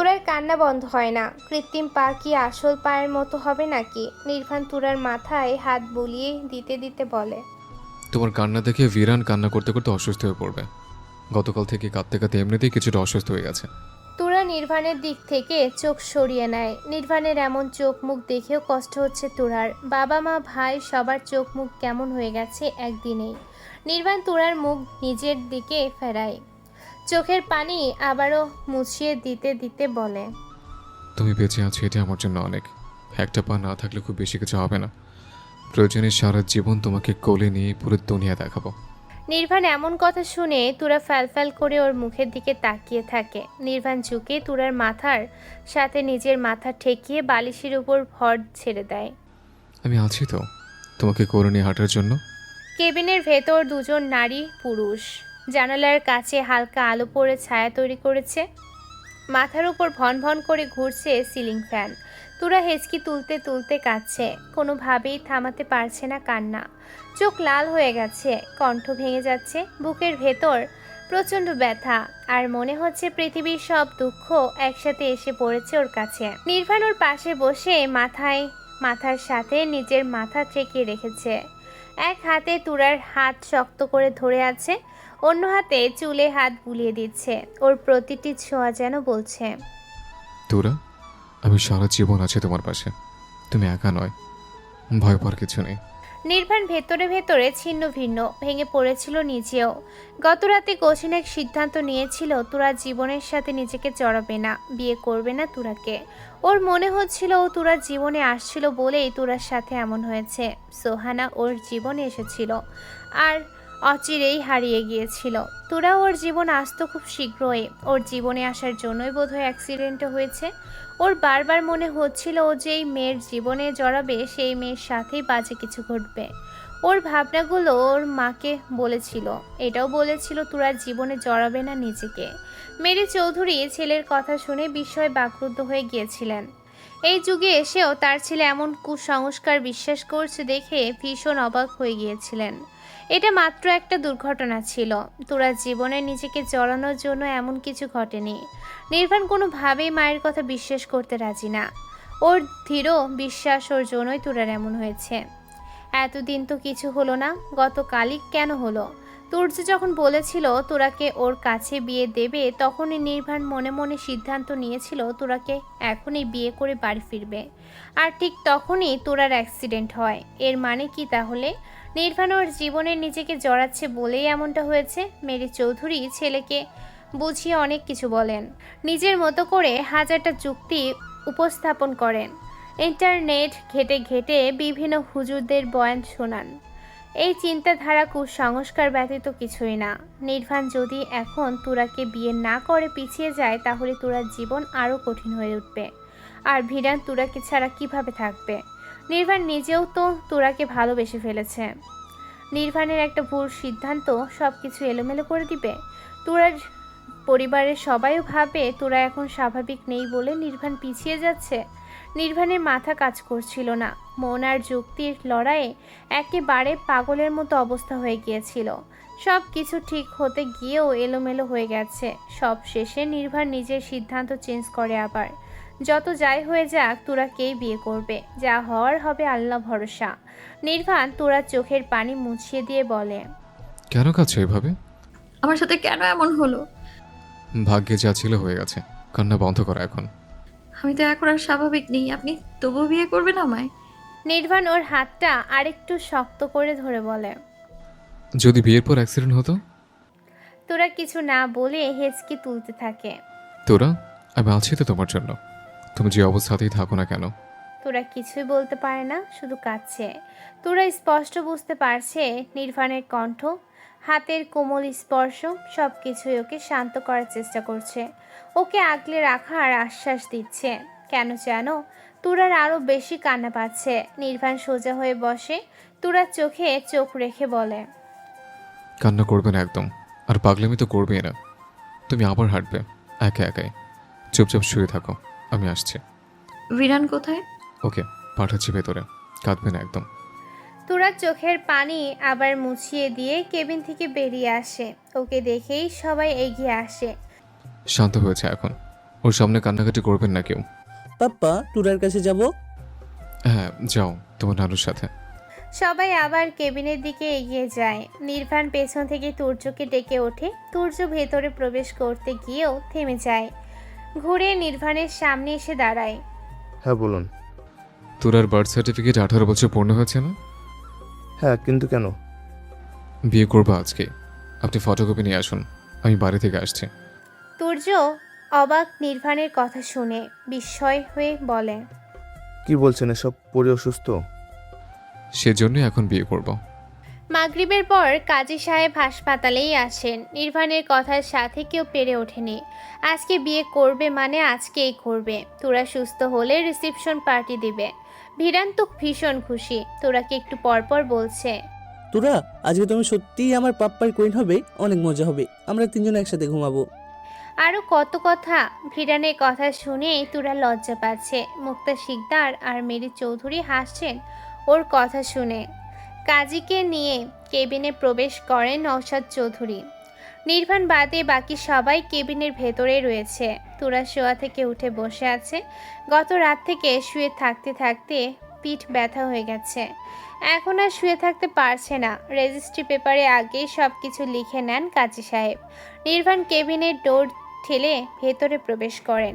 তুরার কান্না বন্ধ হয় না। কৃত্রিম পা কি আসল পায়ের মতো হবে নাকি? নির্বাণ তুরার মাথায় হাত বুলিয়ে দিতে দিতে বলে, তোমার কান্না দেখে ভিরান কান্না করতে করতে অসুস্থ হয়ে পড়বে। গতকাল থেকে কাঁদতে কাঁদতে এমনিতেই কিছুটা অসুস্থ হয়ে গেছে। তুরা নির্বাণের দিক থেকে চোখ সরিয়ে নেয়। নির্বাণের এমন চোখ মুখ দেখেও কষ্ট হচ্ছে তুরার। বাবা মা ভাই সবার চোখ মুখ কেমন হয়ে গেছে একদিনেই। নির্বাণ তুরার মুখ নিজের দিকে ফেরায়, চোখের পানি আবারও মুছিয়ে দিতে দিতে বলে, তুমি বেঁচে আছো এটা আমার জন্য অনেক। একটা পা না থাকলে খুব বেশি কিছু হবে না। প্রয়োজনে সারা জীবন তোমাকে কোলে নিয়ে পুরো দুনিয়া দেখাবো। নির্বাণ এমন কথা শুনে তুরা ফ্যালফ্যাল করে ওর মুখের দিকে তাকিয়ে থাকে। নির্বাণ ঝুঁকে তুরার মাথার সাথে নিজের মাথা ঠেকিয়ে বালিশের উপর ভর ছেড়ে দেয়। আমি আছি তো তোমাকে কোলে নিয়ে হাঁটার জন্য। কেবিনের ভেতর দুজন নারী পুরুষ। জানালার কাছে হালকা আলো পড়ে ছায়া তৈরি করেছে। মাথার উপর ভন ভন করে ঘুরছে সিলিং ফ্যান। তুরা হেঁচকি তুলতে তুলতে কাঁদছে, কোনোভাবেই থামাতে পারছে না কান্না। চোখ লাল হয়ে গেছে, কণ্ঠ ভেঙে যাচ্ছে, বুকের ভেতর প্রচণ্ড ব্যথা। আর মনে হচ্ছে পৃথিবীর সব দুঃখ একসাথে এসে পড়েছে ওর কাছে। নির্বাণ ওর পাশে বসে মাথার সাথে নিজের মাথা ঠেকিয়ে রেখেছে। এক হাতে তুরার হাত শক্ত করে ধরে আছে, অন্য হাতে চুলে হাত বুলিয়ে দিচ্ছে। ওর প্রতিটি ছোঁয়া যেন বলছে, তোরা, আমি সারা জীবন আছি তোমার পাশে। তুমি একা নয়, ভয় পাওয়ার কিছু নেই। নির্বাণ ভেতরে ভেতরে ছিন্ন ভিন্ন ভেঙে পড়েছিল নিজেও। গত রাতে কঠিন এক সিদ্ধান্ত নিয়েছিল, তুরা জীবনের সাথে নিজেকে জড়াবে না, বিয়ে করবে না তুরাকে। ওর মনে হচ্ছিল ও তুরার জীবনে আসছিল বলেই তুরার সাথে এমন হয়েছে। সোহানা ওর জীবনে এসেছিল আর অচিরেই হারিয়ে গিয়েছিল। তুরা ওর জীবন আসতো খুব শীঘ্রই। ওর জীবনে আসার জন্যই বোধহয় অ্যাক্সিডেন্টও হয়েছে। ওর বারবার মনে হচ্ছিল ও যেই মেয়ের জীবনে জড়াবে সেই মেয়ের সাথেই বাজে কিছু ঘটবে। ওর ভাবনাগুলো ওর মাকে বলেছিল, এটাও বলেছিল তুরার জীবনে জড়াবে না নিজেকে। মেরি চৌধুরী ছেলের কথা শুনে বিস্ময়ে বাকরুদ্ধ হয়ে গিয়েছিলেন। এই যুগে এসেও তার ছেলে এমন কুসংস্কার বিশ্বাস করছে দেখে ভীষণ অবাক হয়ে গিয়েছিলেন। এটা মাত্র একটা দুর্ঘটনা ছিল, তোরা জীবনে নিজেকে জড়ানোর জন্য এমন কিছু ঘটেনি। নির্বাণ কোনোভাবেই মায়ের কথা বিশ্বাস করতে রাজি না। ওর দৃঢ় বিশ্বাস ওর জন্যই তোরার এমন হয়েছে। এতদিন তো কিছু হলো না, গতকালই কেন হলো? তুর্য যখন বলেছিল তোরাকে ওর কাছে বিয়ে দেবে, তখনই নির্বাণ মনে মনে সিদ্ধান্ত নিয়েছিল তোরাকে এখনই বিয়ে করে বাড়ি ফিরবে। আর ঠিক তখনই তোরার অ্যাক্সিডেন্ট হয়। এর মানে কি তাহলে? নির্বাণ ওর জীবনে নিজেকে জড়াচ্ছে বলেই এমনটা হয়েছে। মেরি চৌধুরী ছেলেকে বুঝিয়ে অনেক কিছু বলেন, নিজের মতো করে হাজারটা যুক্তি উপস্থাপন করেন। ইন্টারনেট ঘেটে ঘেটে বিভিন্ন হুজুরদের বয়ান শোনান। এই চিন্তাধারা কুসংস্কার ব্যতীত কিছুই না। নির্বাণ যদি এখন তুরাকে বিয়ে না করে পিছিয়ে যায়, তাহলে তুরার জীবন আরও কঠিন হয়ে উঠবে। আর ভিরান তুরাকে ছাড়া কিভাবে থাকবে? নির্বাণ নিজেও তো তুরাকে ভালোবেসে ফেলেছে। নির্বাণের একটা ভুল সিদ্ধান্ত সব কিছু এলোমেলো করে দিবে। তুরার পরিবারের সবাইও ভাবে তোরা এখন স্বাভাবিক নেই বলে নির্বাণ পিছিয়ে যাচ্ছে। নির্বাণের মাথা কাজ করছিল না। মন আর যুক্তির লড়াইয়ে একেবারে পাগলের মতো অবস্থা হয়ে গিয়েছিল। সব কিছু ঠিক হতে গিয়েও এলোমেলো হয়ে গেছে। সব শেষে নির্বাণ নিজের সিদ্ধান্ত চেঞ্জ করে আবার। যত যাই হয়ে যাক, তোরাকেই বিয়ে করবে, যা হওয়ার হবে আল্লাহ ভরসা। নির্বাণ তোরার চোখের পানি মুছিয়ে দিয়ে বলে, কেন কাছে এভাবে? আমার সাথে কেন এমন হলো? ভাগ্যে যা ছিল হয়ে গেছে, কান্না বন্ধ করা এখন। আমি তো এখন আর স্বাভাবিক নেই, আপনি তবুও বিয়ে করবেন আমায়? নির্বাণ ওর হাতটা আরেকটু শক্ত করে ধরে বলে। যদি বিয়ের পর অ্যাক্সিডেন্ট হতো? তোরা কিছু না বলে হেঁচকি তুলতে থাকে। তোরা, আমি আছি তো তোমার জন্য। তুমি যে অবস্থাতেই থাকো না কেন। তোরা কিছুই বলতে পারে না, শুধু কাঁদছে। তোরা স্পষ্ট বুঝতে পারছে নির্বাণের কণ্ঠ, হাতের কোমল স্পর্শ সব কিছুই ওকে শান্ত করার চেষ্টা করছে, ওকে আগলে রাখার আশ্বাস দিচ্ছে। কেন জানো, তোরার আরও বেশি কান্না পাচ্ছে। নির্বাণ সোজা হয়ে বসে, তোরার চোখে চোখ রেখে বলে, কান্না করবে না একদম, আর পাগলামি তো করবেই না। তুমি আবার হাঁটবে একা একাই। চুপচাপ শুয়ে থাকো, আমি আসছি। ভিরান কোথায়? ওকে, পাঠাচ্ছি ভেতরে। কাঁদবে না একদম। তোরার চোখের পানি আবার মুছিয়ে দিয়ে কেবিন থেকে বেরিয়ে আসে। ওকে দেখেই সবাই এগিয়ে আসে। শান্ত হয়েছে এখন, ওর সামনে কান্নাকাটি করবেন না কেউ। পাপ্পা টুরার কাছে যাব। হ্যাঁ যাও তোমার নানুর সাথে। সবাই আবার কেবিনের দিকে এগিয়ে যায়। নির্বাণ পেছন থেকে তুর্যকে ডেকে ওঠে। তুর্য ভেতরে প্রবেশ করতে গিয়েও থেমে যায়, ঘুরে নির্বাণের সামনে এসে দাঁড়ায়। হ্যাঁ বলুন। তোরার বার্থ সার্টিফিকেট 18 বছর পূর্ণ হয়েছে না? হ্যাঁ কিন্তু কেন? বিয়ে করবো আজকে। আপনি ফটোকপি নিয়ে আসুন, আমি বাড়ি থেকে আসছি। তুর্য অবাক নির্বাণের কথা শুনে বিস্ময় হয়ে বলে, কি বলছেন এসব? পরি অসুস্থ? সেজন্যই এখন বিয়ে করব। মাগরিবের পর কাজী সাহেব হাসপাতালেই আসেন। নির্বাণের কথার সাথে কেউ পেরে ওঠেনি। আজকে বিয়ে করবে মানে আজকেই করবে। তোরা সুস্থ হলে রিসেপশন পার্টি দিবে। ভিরান তো ভীষণ খুশি। তোরাকে একটু পরপর বলছে, তোরা আজকে তুমি সত্যিই আমার পাপ্পার কুইন হবে, অনেক মজা হবে, আমরা তিনজন একসাথে ঘুমাবো। আরও কত কথা। ভিরানের কথা শুনে তোরা লজ্জা পাচ্ছে। মুক্তা শিকদার আর মেরি চৌধুরী হাসছেন ওর কথা শুনে। কাজীকে নিয়ে কেবিনে প্রবেশ করেন নওশাদ চৌধুরী। নির্বাণ বাদে বাকি সবাই কেবিনের ভেতরে রয়েছে। তোরা শোয়া থেকে উঠে বসে আছে। গত রাত থেকে শুয়ে থাকতে থাকতে পিঠ ব্যথা হয়ে গেছে। এখন আর শুয়ে থাকতে পারছে না। রেজিস্ট্রি পেপারে আগেই সব কিছু লিখে নেন কাজী সাহেব। নির্বাণ কেবিনের ডোর ঠেলে ভেতরে প্রবেশ করেন।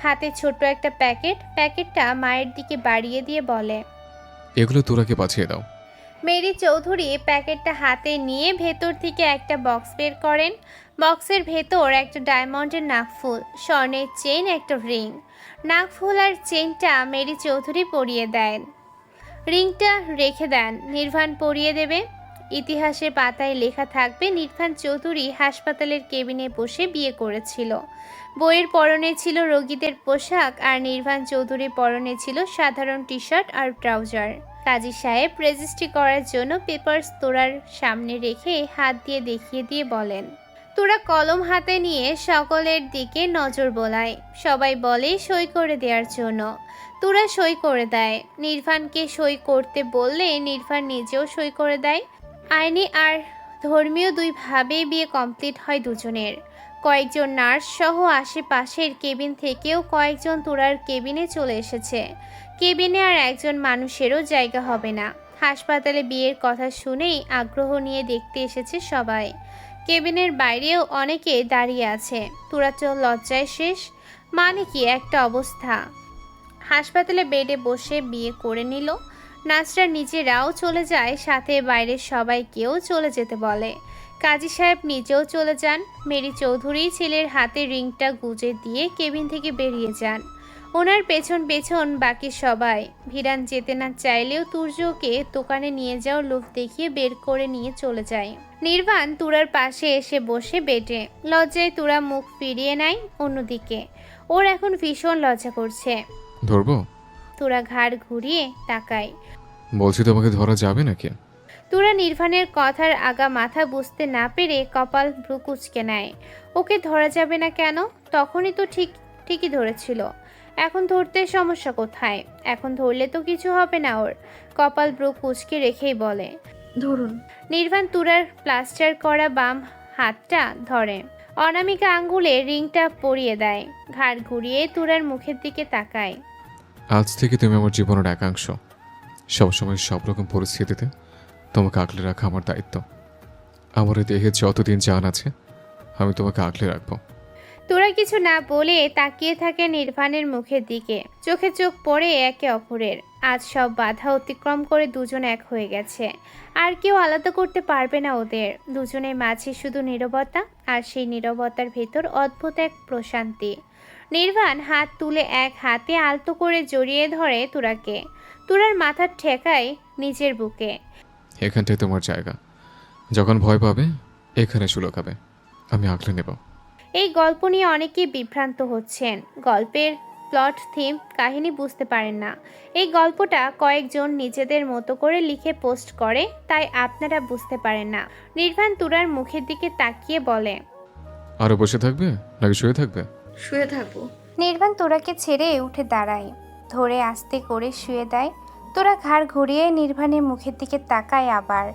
হাতে ছোট একটা প্যাকেটটা মায়ের দিকে বাড়িয়ে দিয়ে বলে, এগুলো তোরাকে পাঠিয়ে দাও। মেরি চৌধুরী প্যাকেটটা হাতে নিয়ে ভেতর থেকে একটা বক্স বের করেন। বক্সের ভেতর একটা ডায়মন্ডের নাকফুল, স্বর্ণের চেইন, একটা রিং। নাকফুল আর চেইনটা মেরি চৌধুরী পরিয়ে দেন। রিংটা রেখে দেন, নির্বাণ পরিয়ে দেবে। ইতিহাসের পাতায় লেখা থাকবে নির্বাণ চৌধুরী হাসপাতালের কেবিনে বসে বিয়ে করেছিল। বইয়ের পরনে ছিল রোগীদের পোশাক আর নির্বাণ চৌধুরীর পরনে ছিল সাধারণ টি শার্ট আর ট্রাউজার। কাজী সাহেব রেজিস্ট্রি করার জন্য পেপারস তোরার সামনে রেখে হাত দিয়ে দেখিয়ে দিয়ে বলেন। তোরা কলম হাতে নিয়ে সকলের দিকে নজর বোলায়। সবাই বলে সই করে দেওয়ার জন্য। তোরা সই করে দেয়। নির্বাণকে সই করতে বললে নির্বাণ নিজেও সই করে দেয়। আইনি আর ধর্মীয় দুইভাবেই বিয়ে কমপ্লিট হয় দুজনের। কয়েকজন নার্স সহ আশেপাশের কেবিন থেকেও কয়েকজন তোরার কেবিনে চলে এসেছে। কেবিনে আর একজন মানুষেরও জায়গা হবে না। হাসপাতালে বিয়ের কথা শুনেই আগ্রহ নিয়ে দেখতে এসেছে সবাই। কেবিনের বাইরেও অনেকে দাঁড়িয়ে আছে। তোরা তো লজ্জায় শেষ। মানে কি একটা অবস্থা। হাসপাতালে বেডে বসে বিয়ে করে নিল। নার্সরা নিজেরাও চলে যায়, সাথে বাইরের সবাইকেও চলে যেতে বলে। কাজী সাহেব নিজেও চলে যান। মেরি চৌধুরী ছেলের হাতে রিংটা গুজে দিয়ে কেবিন থেকে বেরিয়ে যান। ওনার পেছন পেছন বাকি সবাই। ভিরান যেতে না চাইলেও তুর্যকে দোকানে নিয়ে যাওয়ার লোভ দেখিয়ে বের করে নিয়ে চলে যায়। নির্বাণ তুরার পাশে এসে বসে বেডে। লজ্জায় তুরা মুখ ফিরিয়ে নেয় অন্যদিকে। ওর এখন ভীষণ লজ্জা করছে। ধরবো? তুরা ঘাড় ঘুরিয়ে তাকায়। বলছি তোমাকে ধরা যাবে নাকি? তুরা নির্বাণের কথার আগা মাথা বুঝতে না পেরে কপাল ভ্রু কুঁচকে নেয়। ওকে ধরা যাবে না কেন? তখনই তো ঠিকই ধরেছিল। এখন ধরতে সমস্যা কোথায়? এখন ধরলে তো কিছু হবে না ওর। কপাল ভ্রু কুঁচকে রেখেই বলে, ধরুন। নির্বাণ তুরার প্লাস্টার করা বাম হাতটা ধরে। অনামিকা আঙ্গুলে রিংটা পরিয়ে দেয়। ঘাড় ঘুরিয়ে তুরার মুখের দিকে তাকায়। আজ থেকে তুমি আমার জীবনের একাংশ। সবসময় সব রকম পরিস্থিতিতে তোমাকে আগলে রাখা আমার দায়িত্ব। আমার এই দেহে যতদিন জান আছে আমি তোমাকে আগলে রাখবো। তোরা কিছু না বলে তাকিয়ে থাকে নির্বাণের মুখের দিকে। চোখে চোখ পড়ে একে অপরের। আজ সব বাধা অতিক্রম করে দুজন এক হয়ে গেছে। আর কেউ আলাদা করতে পারবে না ওদের। দুজনের মাঝে শুধু নীরবতা, আর সেই নীরবতার ভেতর অদ্ভুত এক প্রশান্তি। নির্বাণ হাত তুলে এক হাতে আলতো করে জড়িয়ে ধরে তুরাকে। তুরার মাথার ঠেকায় নিজের বুকে। এখানটাই তোমার জায়গা। যখন ভয় পাবে এখানে শুলোকাবে, আমি আগলে নেব। এই গল্প নিয়ে অনেকেই বিভ্রান্ত হচ্ছেন। গল্পের প্লট, থিম, কাহিনী বুঝতে পারেন না। এই গল্পটা কয়েকজন নিজেদের মতো করে লিখে পোস্ট করে, তাই আপনারা বুঝতে পারেন না। নির্বাণ তুরার মুখের দিকে তাকিয়ে বলে, আরো বসে থাকবে নাকি শুয়ে থাকবে? শুয়ে থাকবো। নির্বাণ তোরাকে ছেড়ে উঠে দাঁড়ায়, ধরে আস্তে করে শুয়ে দেয়। তোরা ঘাড় ঘুরিয়ে নির্বাণের মুখের দিকে তাকায় আবার।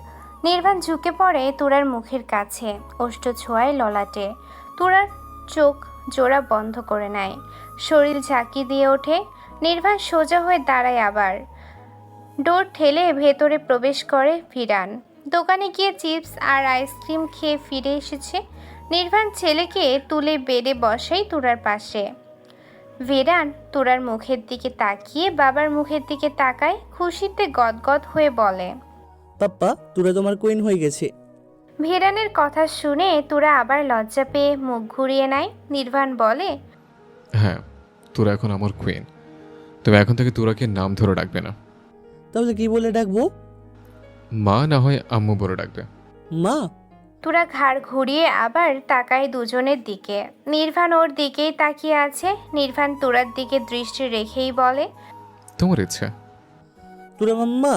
নির্বাণ ঝুঁকে পড়ে তোরার মুখের কাছে, ওষ্ঠ ছোঁয়ায় ললাটে। তোরার চোখ জোড়া বন্ধ করে নেয়। শরীর ঝাঁকি দিয়ে ওঠে। নির্বাণ সোজা হয়ে দাঁড়ায় আবার। ডোর ঠেলে ভেতরে প্রবেশ করে ভিরান। দোকানে গিয়ে চিপস আর আইসক্রিম খেয়ে ফিরে এসেছে। নির্বাণ ছেলেকে তুলে বেডে বসাই তুরার পাশে। ভিরান তুরার মুখের দিকে তাকিয়ে বাবার মুখের দিকে তাকায়, খুশিতে গদগদ হয়ে বলে। পাপ্পা তোরা তোমার কুইন হয়ে গেছে। ভিরানের কথা শুনে তুরা আবার লজ্জা পেয়ে মুখ ঘুরিয়ে নেয়। নির্বাণ বলে, হ্যাঁ, তোরা এখন আমার কুইন। তবে এখন থেকে তোরাকে নাম ধরে ডাকবে না। তাহলে কি বলে ডাকবো? মা না হয় আম্মু বলে ডাকবে। মা? তুরা ঘাড় ঘুরিয়ে আবার তাকায় দুজনের দিকে। নির্বাণ ওর দিকেই তাকিয়ে আছে। নির্বাণ তুরার দিকে দৃষ্টি রেখেই বলে, তোমার ইচ্ছা। তোরা মাম্মা?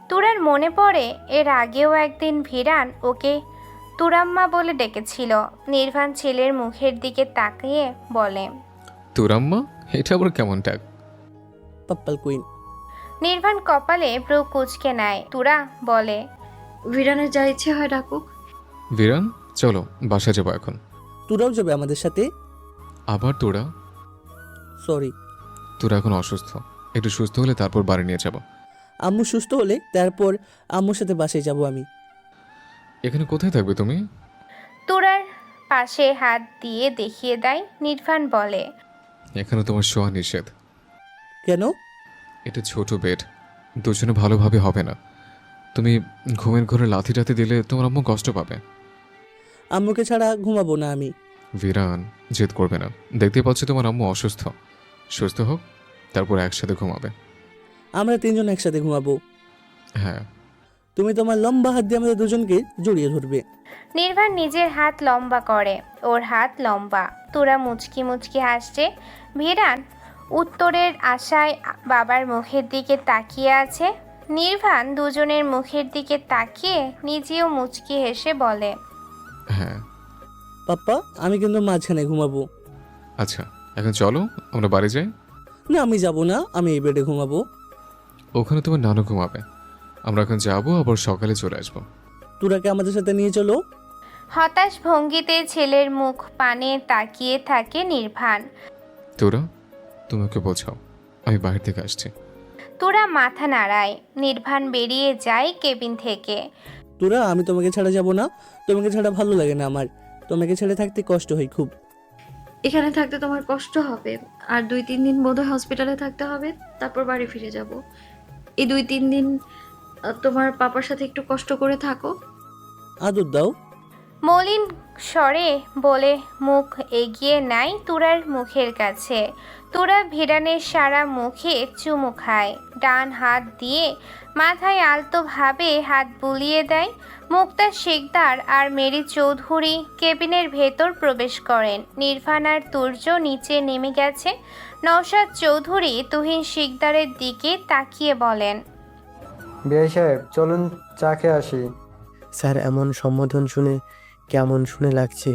তুরার মনে পড়ে এর আগেও একদিন ভিরান ওকে তুরাম্মা বলে ডেকেছিল। নির্বাণ ছেলের মুখের দিকে তাকিয়ে বলে, তোর আম্মা? এটা আবার কেমন ডাক? পাপ্পাল কুইন। নির্বাণ কপালে ব্রু কুচকে নেয়। তুরা বলে, ভিরানের যা ইচ্ছে হয় ডাকুক। বিরান, চলো বাসা যাবো এখন। তোরাও যাবে আমাদের সাথে? আবার তোরা? সরি। তোরা এখন অসুস্থ, একটু সুস্থ হলে তারপর বাড়ি নিয়ে যাব। আম্মু সুস্থ হলে তারপর আম্মুর সাথে বাসায় যাব আমি। এখানে কোথায় থাকবে তুমি? তুরার পাশে হাত দিয়ে দেখিয়ে দেয়। নির্বাণ বলে, এখানে তোমার শোয়া নিষেধ। কেন? এটা ছোট বেড, দুজনে ভালোভাবে হবে না। তুমি ঘুমের ঘরে লাথি টাথি দিলে তোমার আম্মু কষ্ট পাবে। আম্মুকে ছাড়া ঘুমাবো না আমি। বিরান, জেদ করবে না। দেখতে পাচ্ছি তোমার আম্মু অসুস্থ। সুস্থ হোক, তারপর একসাথে ঘুমাবে। আমরা তিনজন একসাথে ঘুমাবো। হ্যাঁ। তুমি তোমার লম্বা হাত দিয়ে আমাদের দুজনকে জড়িয়ে ধরবে। নির্বাণ নিজের হাত লম্বা করে। ওর হাত লম্বা। তুরা মুচকি মুচকি হাসছে। ভিরান উত্তরের আশায় বাবার মুখের দিকে তাকিয়ে আছে। নির্বাণ দুজনের মুখের দিকে তাকিয়ে নিজেও মুচকি হেসে বলে, হ্যাঁ। পাপ্পা আমি কিন্তু মাঝখানে ঘুমাবো। আচ্ছা, এখন চলো আমরা বাড়ি যাই। না আমি যাব না, আমি এই বেডে ঘুমাবো। ওখানে তোমার নানু ঘুমাবে। আমরা এখন যাবো, আবার সকালে চলে আসবো। তোরাকে আমাদের সাথে নিয়ে চলো। হতাশ ভঙ্গিতে ছেলের মুখ পানে তাকিয়ে থাকে নির্বাণ। তোরা, তুমি ওকে বোঝাও আমি বাইরে থেকে আসছি। তোরা মাথা নাড়ায়। নির্বাণ বেরিয়ে যায় কেবিন থেকে। তোরা আমি তোমাকে ছাড়া যাব না। তোমাকে ছাড়া ভালো লাগে না আমার। তোমাকে ছেড়ে থাকতে কষ্ট হয় খুব। এখানে থাকতে তোমার কষ্ট হবে, আর 2-3 দিন বোধহয় হসপিটালে থাকতে হবে, তারপর বাড়ি ফিরে যাব। এই 2-3 দিন তোমার পাপার সাথে একটু কষ্ট করে থাকো। আদর দাও। মলিন স্বরে বলে মুখ এগিয়ে নেয় তুরার মুখের কাছে। তুরা ভিরানের সারা মুখে চুমু খায়। ডান হাত দিয়ে মাথায় আলতোভাবে হাত বুলিয়ে দেয়। মুক্তা শিকদার আর মেরি চৌধুরী কেবিনের ভেতর প্রবেশ করেন। নির্বাণ আর তুর্য নিচে নেমে গেছে। নওশাদ চৌধুরী তুহিন শিকদারের দিকে তাকিয়ে বলেন, বিআই সাহেব, চলুন চা খেয়ে আসি। স্যার, এমন সম্বোধন শুনে কেমন শুনে লাগছে।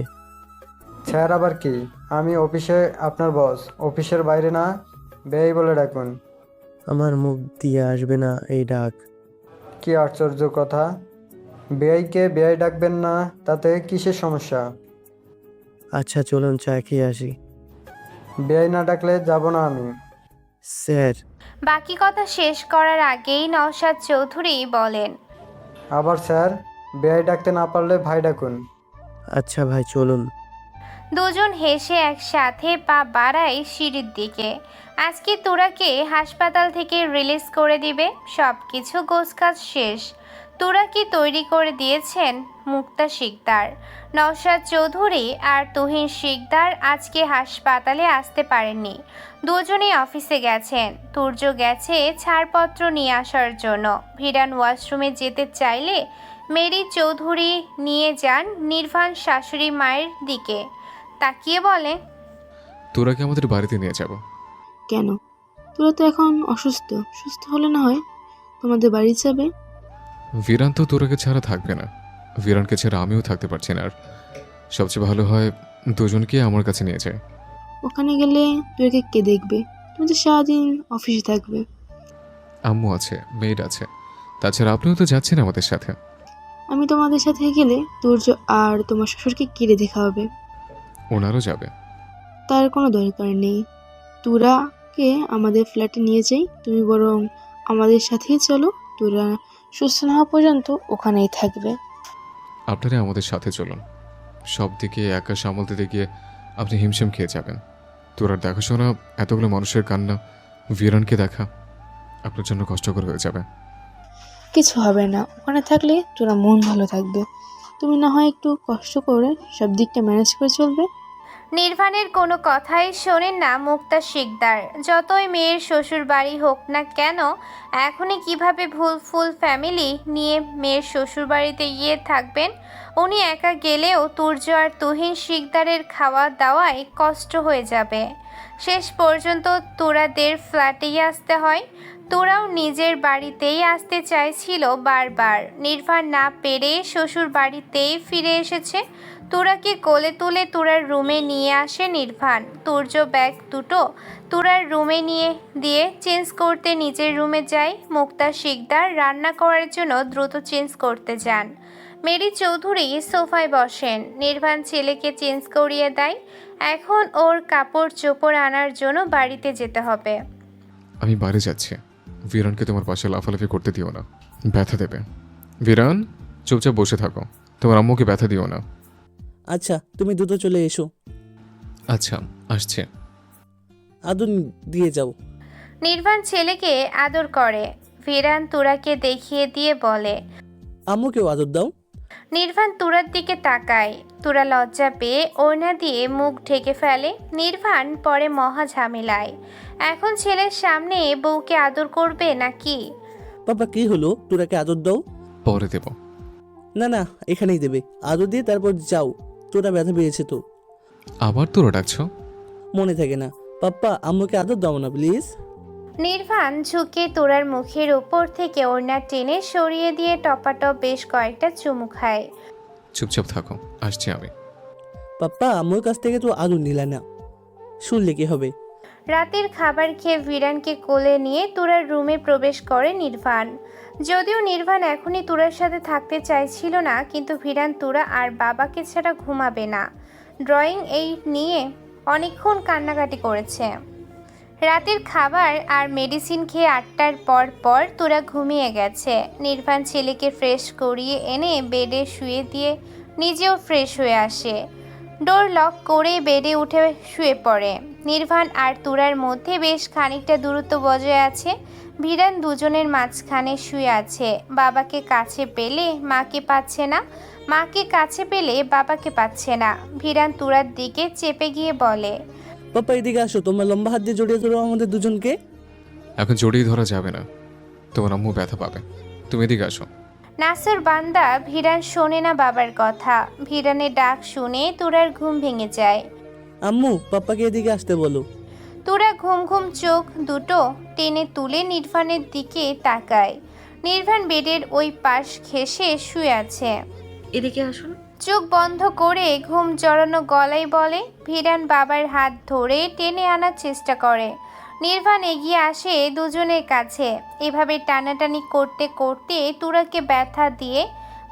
স্যার আবার কি? আমি অফিসে আপনার বস, অফিসের বাইরে না। বেআই বলে ডাকুন। আমার মুখ দিয়ে আসবে না এই ডাক। কি আশ্চর্য কথা! বেআইকে বেআই ডাকবেন না, তাতে কিসের সমস্যা? আচ্ছা চলুন চা খেয়ে আসি। বেআই না ডাকলে যাব না আমি। স্যার। বাকি কথা শেষ করার আগেই নওশাদ চৌধুরী বলেন, আবার স্যার? বেআই ডাকতে না পারলে ভাই ডাকুন। আচ্ছা ভাই চলুন। দুজন হেসে একসাথে পা বাড়ায় সিঁড়ির দিকে। আজকে তুরাকে হাসপাতাল থেকে রিলিজ করে দিবে। সব কিছু গোছকাজ শেষ। তুরাকে তৈরি করে দিয়েছেন মুক্তা শিকদার। নওশাদ চৌধুরী আর তুহিন শিকদার আজকে হাসপাতালে আসতে পারেননি। দুজনেই অফিসে গেছেন। তুর্য গেছে ছাড়পত্র নিয়ে আসার জন্য। ভিরান ওয়াশরুমে যেতে চাইলে মেরি চৌধুরী নিয়ে যান নির্বাণ শাশুড়ি মায়ের দিকে তাকিয়ে বলে, তোরা কি আমাদের বাড়িতে নিয়ে যাব? কেন? তোরা তো এখন অসুস্থ, সুস্থ হলে না হয় তোমাদের বাড়ি যাবে। ভিরান তো তোরাকে ছাড়া থাকবে না। ভিরানকে ছাড়া আমিও থাকতে পারছি না। আর সবচেয়ে ভালো হয় দুজনকে আমার কাছে নিয়ে যায়। ওখানে গেলে তোকে কে দেখবে? তুমি তো সারাদিন অফিসে থাকবে। আম্মু আছে, মেয়েড আছে, তাছাড়া আপনিও তো যাচ্ছেন আমাদের সাথে। আমি তোমাদের সাথে গেলে তুর্য আর তোমার শ্বশুরকে কিরে দেখা হবে। ওনারও যাবে। তার কোনো দরকার নেই। তোরাকে আমাদের ফ্ল্যাটে নিয়ে যাই, তুমি বরং আমাদের সাথেই চলো। তোরা সুস্থ না হওয়া পর্যন্ত ওখানেই থাকবে। আপনারা আমাদের সাথে চলুন। সব দিকে একা সামাল দিতে গিয়ে আপনি হিমশিম খেয়ে যাবেন। তোর আর দেখাশোনা, এতগুলো মানুষের কান্না, ভিরানকে দেখা আপনার জন্য কষ্টকর হয়ে যাবে। কিছু হবে না, ওখানে থাকলে তোরা মন ভালো থাকবে। তুমি না হয় একটু কষ্ট করে সব দিকটা ম্যানেজ করে চলবে। নির্বাণের কোনো কথাই শোনেন না মুক্তা শিকদার। যতই মেয়ের শ্বশুর বাড়ি হোক না কেন, এখনই কিভাবে ফুল ফ্যামিলি নিয়ে মেয়ের শ্বশুর বাড়িতে গিয়ে থাকবেন? উনি একা গেলেও তুর্য আর তুহিন শিকদারের খাওয়া দাওয়ায় কষ্ট হয়ে যাবে। শেষ পর্যন্ত তোরাদের ফ্ল্যাটেই আসতে হয়। তোরাও নিজের বাড়িতেই আসতে চাইছিল বারবার। নির্বাণ না পেরে শ্বশুর বাড়িতেই ফিরে এসেছে। তোরাকে কোলে তুলে তোরার রুমে নিয়ে আসে নির্বাণ। তুর্য ব্যাগ দুটো তোরার রুমে নিয়ে দিয়ে চেঞ্জ করতে নিজের রুমে যায়। মুক্তা শিকদার রান্না করার জন্য দ্রুত চেঞ্জ করতে যান। মেরি চৌধুরী সোফায় বসেন। নির্বাণ ছেলেকে চেঞ্জ করিয়ে দেয়। এখন ওর কাপড় চোপড় আনার জন্য বাড়িতে যেতে হবে। আমি বাইরে যাচ্ছি। ভিরানকে তোমার পাশে লাফালাফি করতে দিও না, ব্যথা দেবে। ভিরান, চুপচাপ বসে থাকো, তোমার আম্মুকে ব্যথা দিও না। আচ্ছা, তুমি দ্রুত চলে এসো। আচ্ছা, আসছে। আদর দিয়ে যাও। নির্বাণ ছেলেকে আদর করে। ভিরান তুরাকে দেখিয়ে দিয়ে বলে। আম্মুকেও আদর দাও। নির্বাণ তুরার দিকে তাকায়। তুরা লজ্জা পেয়ে ওড়না দিয়ে মুখ ঢেকে ফেলে। নির্বাণ পরে মহা ঝামেলায়। এখন ছেলের সামনে বউকে আদর করবে নাকি? পাপা কি হলো, তোরাকে আদর দাও। পরে দেব। না না, এখানেই দেবে। আদর দিয়ে তারপর যাও, তোরা ব্যথা পেয়েছে তো। আবার তোরা ডাকছো? মনে থাকে না। পাপ্পা, আম্মুকে আদর দাও না প্লিজ। নির্বাণ ঝুঁকে তোরার মুখের ওপর থেকে ওড়না টেনে সরিয়ে দিয়ে টপাটপ বেশ কয়েকটা চুমু খায়। চুপচাপ থাকো, আসছি আমি। পাপ্পা, আম্মুর কাছ থেকে তো আদর নিলা না, শুনলে কি হবে? রাতের খাবার খেয়ে ভিরানকে কোলে নিয়ে তুরার রুমে প্রবেশ করে নির্বাণ। যদিও নির্বাণ এখনই তুরার সাথে থাকতে চাইছিল না, কিন্তু ভিরান তুরা আর বাবাকে ছাড়া ঘুমাবে না। ড্রয়িং এই নিয়ে অনেকক্ষণ কান্নাকাটি করেছে। রাতের খাবার আর মেডিসিন খেয়ে 8টার পর তুরা ঘুমিয়ে গেছে। নির্বাণ ছেলেকে ফ্রেশ করিয়ে এনে বেডে শুয়ে দিয়ে নিজেও ফ্রেশ হয়ে আসে। ডোর লক করে বেডে উঠে শুয়ে পড়ে। নির্বাণ আর তুরার মধ্যে বেশ খানিকটা দূরত্ব বজায় আছে। ভিরান দুজনের মাঝখানে শুয়ে আছে। বাবাকে কাছে পেলে মাকে পাচ্ছে না, মাকে কাছে পেলে বাবাকে পাচ্ছে না। ভিরান তুরার দিকে চেপে গিয়ে বলে। পাপ্পা, এদিকে আসো, তোমার লম্বা হাত দিয়ে জড়িয়ে ধরো আমাদের দুজনকে। এখন জড়িয়ে ধরা যাবে না, তোমার আম্মু ব্যথা পাবে। তুমি এদিকে আসো। নাসর বান্দা ভিরান শোনে না বাবার কথা। ভিরানের ডাক শুনে তুরার ঘুম ভেঙে যায়। আম্মু, পাপ্পাকে এদিকে আসতে বলো। তুরা ঘুম ঘুম চোখ দুটো টেনে তুলে নির্বাণের দিকে তাকায়। নির্বাণ বেডের ওই পাশ ঘেঁষে শুয়ে আছে। এদিকে আসুন। চোখ বন্ধ করে ঘুম জড়ানো গলায় বলে। ভিরান বাবার হাত ধরে টেনে আনার চেষ্টা করে। নির্বাণ এগিয়ে আসে দুজনের কাছে। এভাবে টানাটানি করতে করতে তুরাকে ব্যথা দিয়ে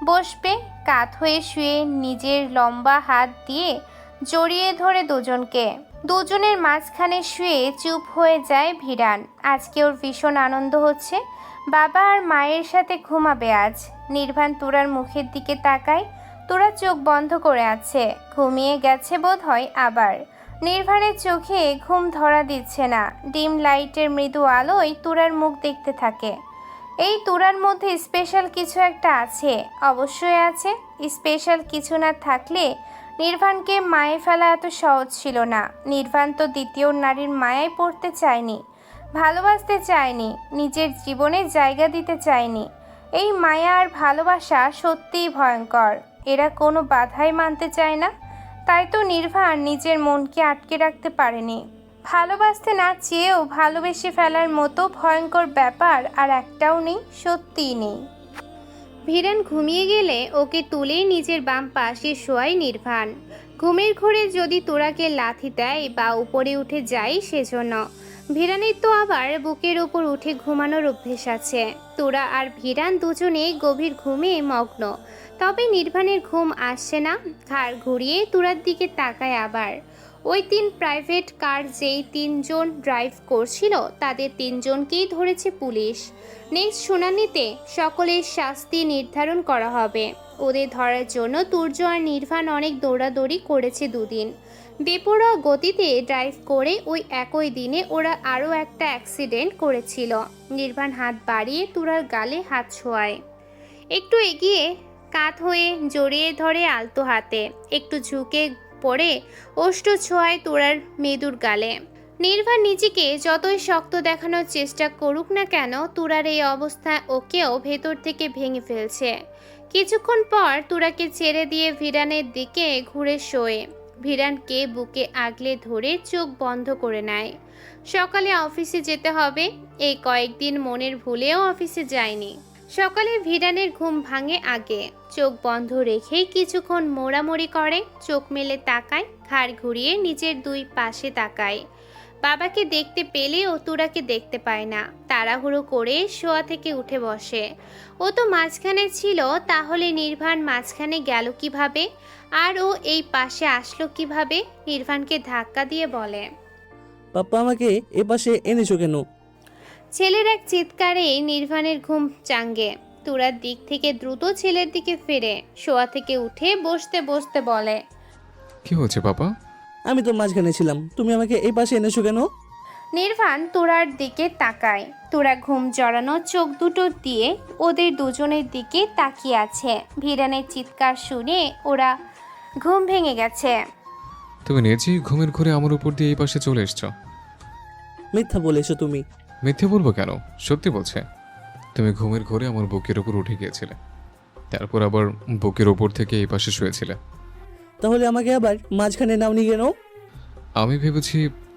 বসবে। কাত হয়ে শুয়ে নিজের লম্বা হাত দিয়ে জড়িয়ে ধরে দুজনকে। দুজনের মাঝখানে শুয়ে চুপ হয়ে যায় ভিরান। আজকে ওর ভীষণ আনন্দ হচ্ছে। বাবা আর মায়ের সাথে ঘুমাবে আজ। নির্বাণ তুরার মুখের দিকে তাকায়। তুরা চোখ বন্ধ করে আছে, ঘুমিয়ে গেছে বোধ হয় আবার। নির্বাণের চোখে ঘুম ধরা দিচ্ছে না। ডিম লাইটের মৃদু আলোয় তুরার মুখ দেখতে থাকে। এই তুরার মধ্যে স্পেশাল কিছু একটা আছে, অবশ্যই আছে। স্পেশাল কিছু না থাকলে নির্বাণকে মায়ে ফেলা এত সহজ ছিল না। নির্বাণ তো দ্বিতীয় নারীর মায়ায় পড়তে চায়নি, ভালোবাসতে চায়নি, নিজের জীবনে জায়গা দিতে চায়নি। এই মায়া আর ভালোবাসা সত্যিই ভয়ঙ্কর। এরা কোনো বাধাই মানতে চায় না। তাই তো নির্বাণ নিজের মনকে আটকে রাখতে পারেনি। ভালোবাসতে না চেয়েও ভালোবেসে ফেলার মতো ভয়ঙ্কর ব্যাপার আর একটাও নেই, সত্যিই নেই। ভিরান ঘুমিয়ে গেলে ওকে তুলে নিজের বাম পাশে শোয়ায় নির্বাণ। ঘুমের ঘোরে যদি তোরাকে লাথি দেয় বা উপরে উঠে যায় সেজন্য। ভিরানের তো আবার বুকের উপর উঠে ঘুমানোর অভ্যেস আছে। তোরা আর ভিরান দুজনেই গভীর ঘুমে মগ্ন। তবে নির্বাণের ঘুম আসছে না। ঘাড় ঘুরিয়ে তুরার দিকে তাকায় আবার। ওই 3 প্রাইভেট কার যেই 3 জন ড্রাইভ করছিল তাদের 3 জনকেই ধরেছে পুলিশ। নেক্সট শুনানিতে সকলের শাস্তি নির্ধারণ করা হবে। ওদের ধরার জন্য তুর্য আর নির্বাণ অনেক দৌড়াদৌড়ি করেছে দুদিন। বেপরোয়া গতিতে ড্রাইভ করে ওই একই দিনে ওরা আরও একটা অ্যাক্সিডেন্ট করেছিল। নির্বাণ হাত বাড়িয়ে তুরার গালে হাত ছোঁয়ায়, একটু এগিয়ে কাত হয়ে জড়িয়ে ধরে আলতো হাতে, একটু ঝুঁকে পড়ে ওষ্ঠ ছোঁয়ায় তুরার মেদুর গালে। নির্বাণ নিজেকে যতই শক্ত দেখানোর চেষ্টা করুক না কেন, তুরার এই অবস্থা ওকেও ভেতর থেকে ভেঙে ফেলছে। কিছুক্ষণ পর তুরাকে ছেড়ে দিয়ে ভিরানের দিকে ঘুরে শোয়ে। ভিরানকে বুকে আগলে ধরে চোখ বন্ধ করে নেয়। সকালে অফিসে যেতে হবে। এই কয়েকদিন মনের ভুলেও অফিসে যায়নি। সকালে ভিরানের ঘুম ভাঙে আগে। চোখ বন্ধ রেখেই কিছুক্ষণ মোড়ামুড়ি করে, চোখ মেলে তাকায়, ঘাড় ঘুরিয়ে নিজের দুই পাশে তাকায়। বাবাকে দেখতে পেলে ও তুরাকে দেখতে পায় না। তাড়াহুড়ো করে শোয়া থেকে উঠে বসে। ও তো মাঝখানে ছিল, তাহলে নির্বাণ মাঝখানে গেল কিভাবে? আর ও এই পাশে আসলো কিভাবে? নির্বাণকে ধাক্কা দিয়ে বলে, পাপ্পা আমাকে এ পাশে এনেছো কেন? ছেলের এক চিৎকারে নির্বাণের ঘুম চাঙ্গে। তুরার দিক থেকে দ্রুত ছেলের দিকে ফিরে শোয়া থেকে উঠে বসতে বসতে বলে, কি হচ্ছে পাপা? আমি তো মাঝখানে ছিলাম, তুমি আমাকে এই পাশে এনেছো কেন? নির্বাণ তুরার দিকে তাকায়। তুরা ঘুম জড়ানো চোখ দুটো দিয়ে ওদের দুজনের দিকে তাকিয়ে আছে। ভিরানের চিৎকার শুনে ওরা ঘুম ভেঙে গেছে। তুমি নিজেই ঘুমের ঘরে আমার উপর দিয়ে এই পাশে চলে এসছো। মিথ্যা বলেছো তুমি। মিথ্যে বলবো কেন? সত্যি বলছে। তুমি ঘুমের ঘরে আমার বুকের উপর উঠে গিয়েছিলে, তারপর আবার বুকের ওপর থেকে এই পাশে শুয়েছিলে। তাহলে আমাকে আবার মাঝখানে নাওনি কেন? আমি ভেবেছি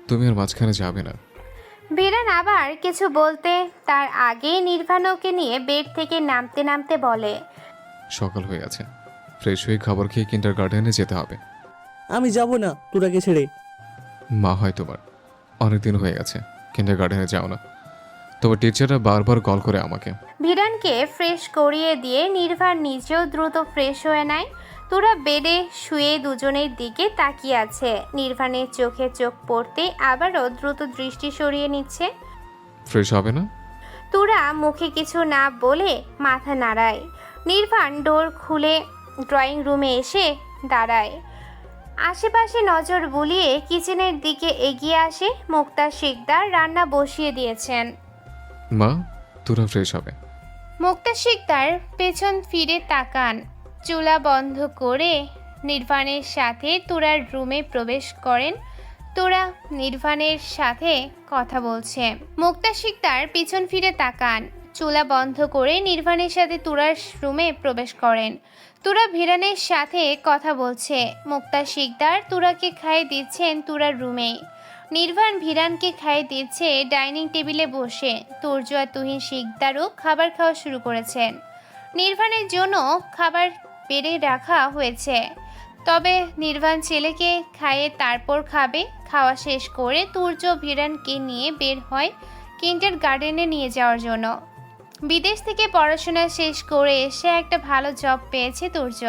তুমি আর মাঝখানে যাবে না। ভিরান আবার কিছু বলতে তার আগে নির্বাণ ওকে নিয়ে বেড থেকে নামতে নামতে বলে, সকাল হয়ে আছে, ফ্রেশ হয়ে খাবার খেয়ে কিন্ডার গার্ডেনে যেতে হবে। আমি যাব না তোরাকে ছেড়ে। মা হয় তোমার, অনেকদিন হয়ে গেছে কিন্ডার গার্ডেনে যাও না। তোমার টিচাররা বারবার কল করে আমাকে। ভিরানকে ফ্রেশ করিয়ে দিয়ে নির্বাণ নিজেও দ্রুত ফ্রেশ হয়ে নেয়। তোরা বেডে শুয়ে দুজনের দিকে তাকিয়ে আছে। নির্বাণের চোখে চোখ পড়তে আবারও দ্রুত দৃষ্টি সরিয়ে নিচ্ছে। ফ্রেশ হবে না? তোরা মুখে কিছু না বলে মাথা নাড়ায়। নির্বাণ ডোর খুলে ড্রয়িং রুমে এসে দাঁড়ায়। আশেপাশে নজর বুলিয়ে কিচেনের দিকে এগিয়ে আসে। মুক্তা শিকদার রান্না বসিয়ে দিয়েছেন। মা, তোরা ফ্রেশ হবে। মুক্তা শিকদার পেছন ফিরে তাকান। চুলা বন্ধ করে নির্বাণের সাথে তোরার রুমে প্রবেশ করেন। তোরা নির্বাণের সাথে কথা বলছে। মুক্তা শিকদার পিছন ফিরে তাকান। চুলা বন্ধ করে নির্বাণের সাথে তোরার রুমে প্রবেশ করেন। তোরা ভিরানের সাথে কথা বলছে। মুক্তা শিকদার তোরাকে খাইয়ে দিচ্ছেন তোরার রুমে। নির্বাণ ভিরানকে খাইয়ে দিচ্ছে ডাইনিং টেবিলে বসে। তুর্য আর তুহিন শিকদারও খাবার খাওয়া শুরু করেছেন। নির্বাণের জন্য খাবার বেড়ে রাখা হয়েছে, তবে নির্বাণ ছেলেকে খাইয়ে তারপর খাবে। খাওয়া শেষ করে তুর্য ভিরানকে নিয়ে বের হয় কিন্ডার গার্ডেনে নিয়ে যাওয়ার জন্য। বিদেশ থেকে পড়াশোনা শেষ করে এসে একটা ভালো জব পেয়েছে তুর্য।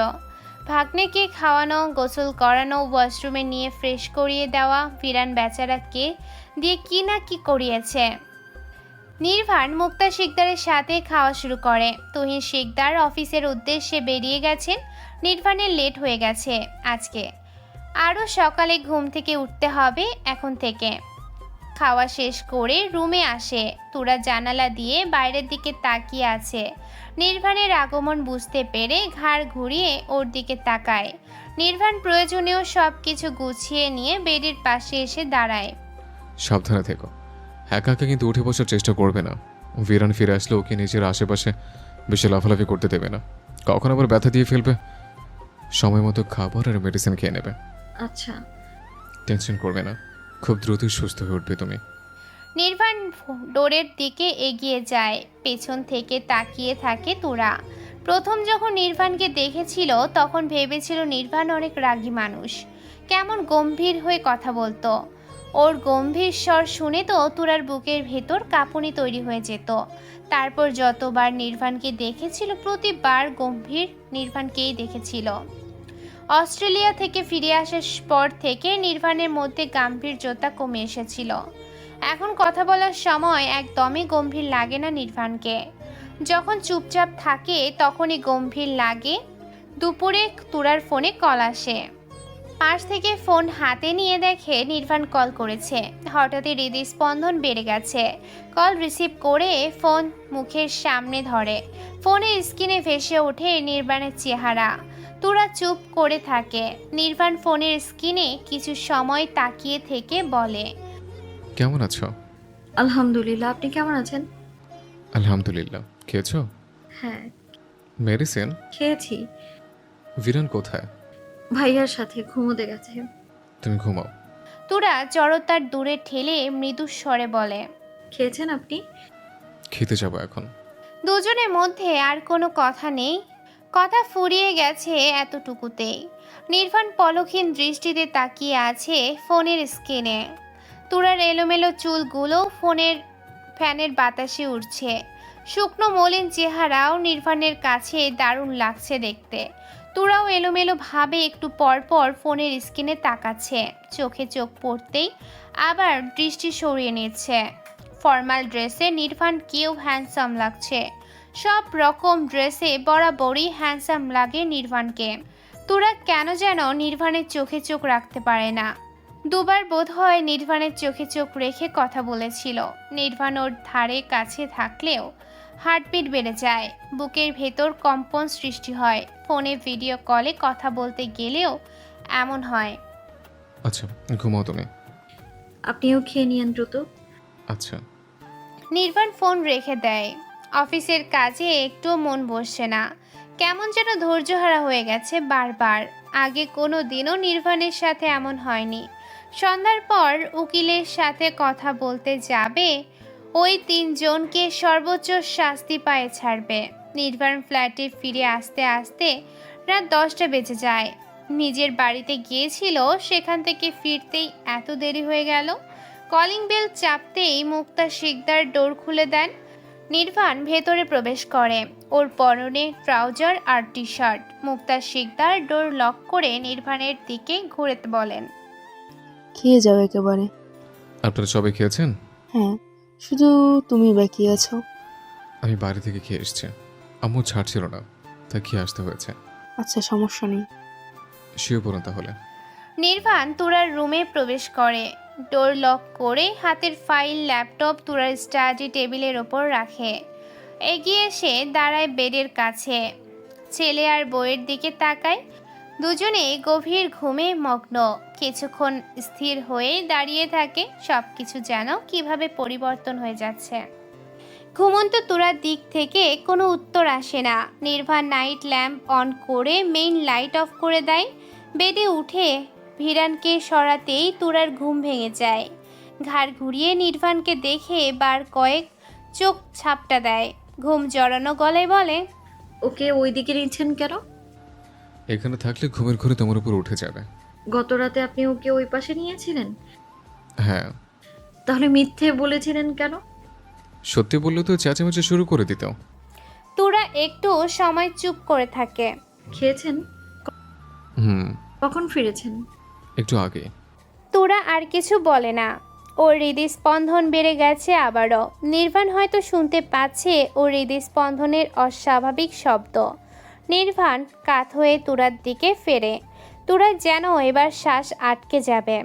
ভাগ্নেকে খাওয়ানো, গোসল করানো, ওয়াশরুমে নিয়ে ফ্রেশ করিয়ে দেওয়া, ভিরান বেচারাকে দিয়ে কি না কি করিয়েছে। নির্বাণ মুক্তা শিকদারের সাথে খাওয়া শুরু করে। তুহিন শিকদার অফিসের উদ্দেশ্যে বেরিয়ে গেছেন। নির্বাণের লেট হয়ে গেছে আজকে। আরও সকালে ঘুম থেকে উঠতে হবে এখন থেকে। খাওয়া শেষ করে রুমে আসে। তোরা জানালা দিয়ে বাইরের দিকে তাকিয়ে আছে। নির্বাণের আগমন বুঝতে পেরে ঘাড় ঘুরিয়ে ওর দিকে তাকায়। নির্বাণ প্রয়োজনীয় সব কিছু গুছিয়ে নিয়ে বেডের পাশে এসে দাঁড়ায়। সাবধানে থেকো, একা একা কিন্তু উঠে বসার চেষ্টা করবে না। ভিরান ফিরে আসলে ওকে নিজের আশেপাশে বেশি লাফালাফি করতে দেবে না, কখন আবার ব্যথা দিয়ে ফেলবে। সময় মতো খাবার আর মেডিসিন খেয়ে নেবে। আচ্ছা। টেনশন করবে না, খুব দ্রুতই সুস্থ হয়ে উঠবে তুমি। নির্বাণ ডোরের দিকে এগিয়ে যায়। পেছন থেকে তাকিয়ে থাকে তোরা। প্রথম যখন নির্বাণকে দেখেছিল তখন ভেবেছিল নির্বাণ অনেক রাগী মানুষ, কেমন গম্ভীর হয়ে কথা বলতো। ওর গম্ভীর স্বর শুনে তো তোরার বুকের ভেতর কাঁপুনি তৈরি হয়ে যেত। তারপর যতবার নির্বাণকে দেখেছিল প্রতিবার গম্ভীর নির্বাণকেই দেখেছিল। অস্ট্রেলিয়া থেকে ফিরে আসার পর থেকে নির্বাণের মধ্যে গাম্ভীর্যতা কমে এসেছিল। এখন কথা বলার সময় একদমই গম্ভীর লাগে না নির্বাণকে। যখন চুপচাপ থাকে তখনই গম্ভীর লাগে। দুপুরে তুরার ফোনে কল আসে। পাশ থেকে ফোন হাতে নিয়ে দেখে নির্বাণ কল করেছে। হঠাৎই হৃদস্পন্দন বেড়ে গেছে। কল রিসিভ করে ফোন মুখের সামনে ধরে। ফোনের স্ক্রিনে ভেসে ওঠে নির্বাণের চেহারা। তুরা চুপ করে থাকে। নির্বাণ ফোনের স্ক্রিনে কিছু সময় তাকিয়ে থেকে বলে, কেমন আছো? আলহামদুলিল্লাহ, আপনি কেমন আছেন? আলহামদুলিল্লাহ। খেয়েছো? হ্যাঁ, মেডিসিন? খেয়েছি। ভিরান কোথায়? ভাইয়ার সাথে ঘুমোতে গেছে। তুমি ঘুমাও। তুরা জড়তার দূরে ঠেলে মৃদু স্বরে বলে, খেয়েছেন আপনি? খেতে যাবো এখন। দুজনের মধ্যে আর কোনো কথা নেই। কথা ফুরিয়ে গেছে এতটুকুতেই। নির্বাণ পলকহীন দৃষ্টিতে তাকিয়ে আছে ফোনের স্ক্রিনে। তুরার এলোমেলো চুলগুলো ফ্যানের বাতাসে উড়ছে। শুকনো মলিন চেহারাও নির্বাণের কাছে দারুণ লাগছে দেখতে। তুরাও এলোমেলো ভাবে একটু পর পর ফোনের স্ক্রিনে তাকাচ্ছে। চোখে চোখ পড়তেই আবার দৃষ্টি সরিয়ে নিচ্ছে। ফর্মাল ড্রেসে নির্বাণ কেউ হ্যান্ডসাম লাগছে। সব রকম ড্রেসে বরাবরই হ্যান্ডসাম লাগে নির্বাণকে। তুরা কেন যেন নির্বাণের চোখে চোখ রাখতে পারে না। দুবার বোধহয় নির্বাণের চোখে চোখ রেখে কথা বলেছিল। নির্বাণ ওর ধারে কাছে থাকলেও হার্টবিট বেড়ে যায়, বুকের ভেতর কম্পন সৃষ্টি হয়। ফোনে ভিডিও কলে কথা বলতে গেলেও এমন হয়। আচ্ছা, ঘুমাও তুমি। আপনিও খেয়ে নিয়েন দ্রুত। আচ্ছা। নির্বাণ ফোন রেখে দেয়। অফিসের কাজে একটু মন বসছে না। কেমন যেন ধৈর্যহারা হয়ে গেছে বারবার। আগে কোনো দিনও নির্বাণের সাথে এমন হয়নি। সন্ধ্যার পর উকিলের সাথে কথা বলতে যাবে। ওই তিনজনকে সর্বোচ্চ শাস্তি পায়ে ছাড়বে। নির্বাণ ফ্ল্যাটে ফিরে আসতে আসতে রাত 10টা বেজে যায়। নিজের বাড়িতে গিয়েছিল, সেখান থেকে ফিরতেই এত দেরি হয়ে গেল। কলিং বেল চাপতেই মুক্তা শিকদার ডোর খুলে দেন। নির্বাণ ভেতরে প্রবেশ করে। ওর পরনে ট্রাউজার আর টি শার্ট। মুক্তা শিকদার ডোর লক করে নির্বাণের দিকে ঘুরে বলেন, খেয়ে যাও একেবারে। আপনারা সবাই খেয়েছেন? হ্যাঁ, শুধু তুমি বাকি আছো। আমি বাড়ি থেকে খেয়ে এসেছি। আম্মু ছাড়ছিল না, তাই খেয়ে আসতে হয়েছে। আচ্ছা, সমস্যা নেই। শুয়ে পড়ুন তাহলে। নির্বাণ তুরার রুমে প্রবেশ করে। ডোর লক করে হাতের ফাইল ল্যাপটপ তুরার স্টাডি টেবিলের ওপর রাখে। এগিয়ে এসে দাঁড়ায় বেডের কাছে। ছেলে আর বউয়ের দিকে তাকায়। দুজনে গভীর ঘুমে মগ্ন। কিছুক্ষণ স্থির হয়ে দাঁড়িয়ে থাকে। সব কিছু যেন কিভাবে পরিবর্তন হয়ে যাচ্ছে। ঘুমন্ত তুরার দিক থেকে কোনো উত্তর আসে না। নির্বাণ নাইট ল্যাম্প অন করে মেইন লাইট অফ করে দেয়। বেডে উঠে ভিরানকে সরাতেই তুরার ঘুম ভেঙে যায়। ঘাড় ঘুরিয়ে নির্বাণকে দেখে বার কয়েক চোখ ছাপটা দেয়। ঘুম জড়ানো গলায় বলে, ওকে ওই দিকে নিচ্ছেন কেন? এখানে থাকলে ঘুমের ঘরে তোমার উপর উঠে যাবে। গত রাতে আপনি ওকে ওই পাশে নিয়েছিলেন? হ্যাঁ। তাহলে মিথ্যে বলেছিলেন কেন? সত্যি বললে তো চেঁচামেচি শুরু করে দিত। তুরা একটু সময় চুপ করে থাকে। খেয়েছেন? কখন ফিরেছেন? একটু আগে। তুরা আর কিছু বলে না। ওর হৃদস্পন্দন বেড়ে গেছে আবারও। নির্বাণ হয়তো শুনতে পাচ্ছে ওর হৃদস্পন্দনের অস্বাভাবিক শব্দ। নির্বাণ কাত হয়ে তুরার দিকে ফেরে। তুরা যেন এবার শ্বাস আটকে যাবে।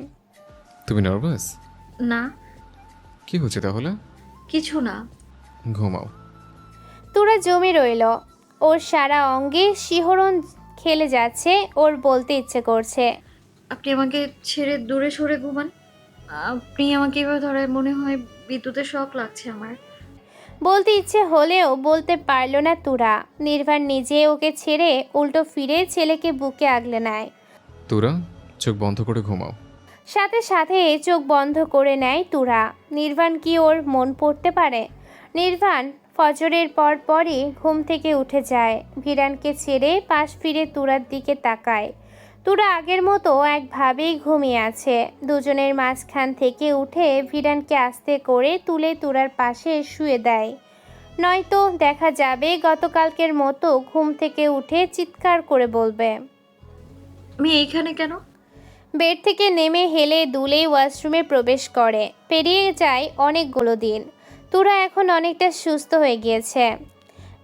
তুমি নার্ভাস? না, কি হচ্ছে তাহলে? কিছু না। ঘুমাও। তুরা জমে রইল। ওর সারা অঙ্গে শিহরণ খেলে যাচ্ছে। ওর বলতে ইচ্ছে করছে, আপনি আমাকে ছেড়ে দূরে সরে ঘুমান। আপনি আমাকে এভাবে ধরায় মনে হয় বিদ্যুতের শক লাগছে আমার। বলতে ইচ্ছে হলেও বলতে পারল না তুরা। নির্বাণ নিজে ওকে ছেড়ে উল্টো ফিরে ছেলেকে বুকে আগলে নেয়। তোরা চোখ বন্ধ করে ঘুমাও। সাথে সাথে চোখ বন্ধ করে নেয় তুরা। নির্বাণ কি ওর মন পড়তে পারে? নির্বাণ ফজরের পর পরই ঘুম থেকে উঠে যায়। ভিরানকে ছেড়ে পাশ ফিরে তুরার দিকে তাকায়। তুরা আগের মতো একভাবেই ঘুমিয়ে আছে। দুজনের মাঝখান থেকে উঠে ভিরানকে আস্তে করে তুলে তুরার পাশে শুয়ে দেয়। নয়তো দেখা যাবে গতকালকের মতো ঘুম থেকে উঠে চিৎকার করে বলবে, আমি এইখানে কেন? বেড থেকে নেমে হেলে দুলে ওয়াশরুমে প্রবেশ করে। পেরিয়ে যায় অনেকগুলো দিন। তুরা এখন অনেকটা সুস্থ হয়ে গিয়েছে।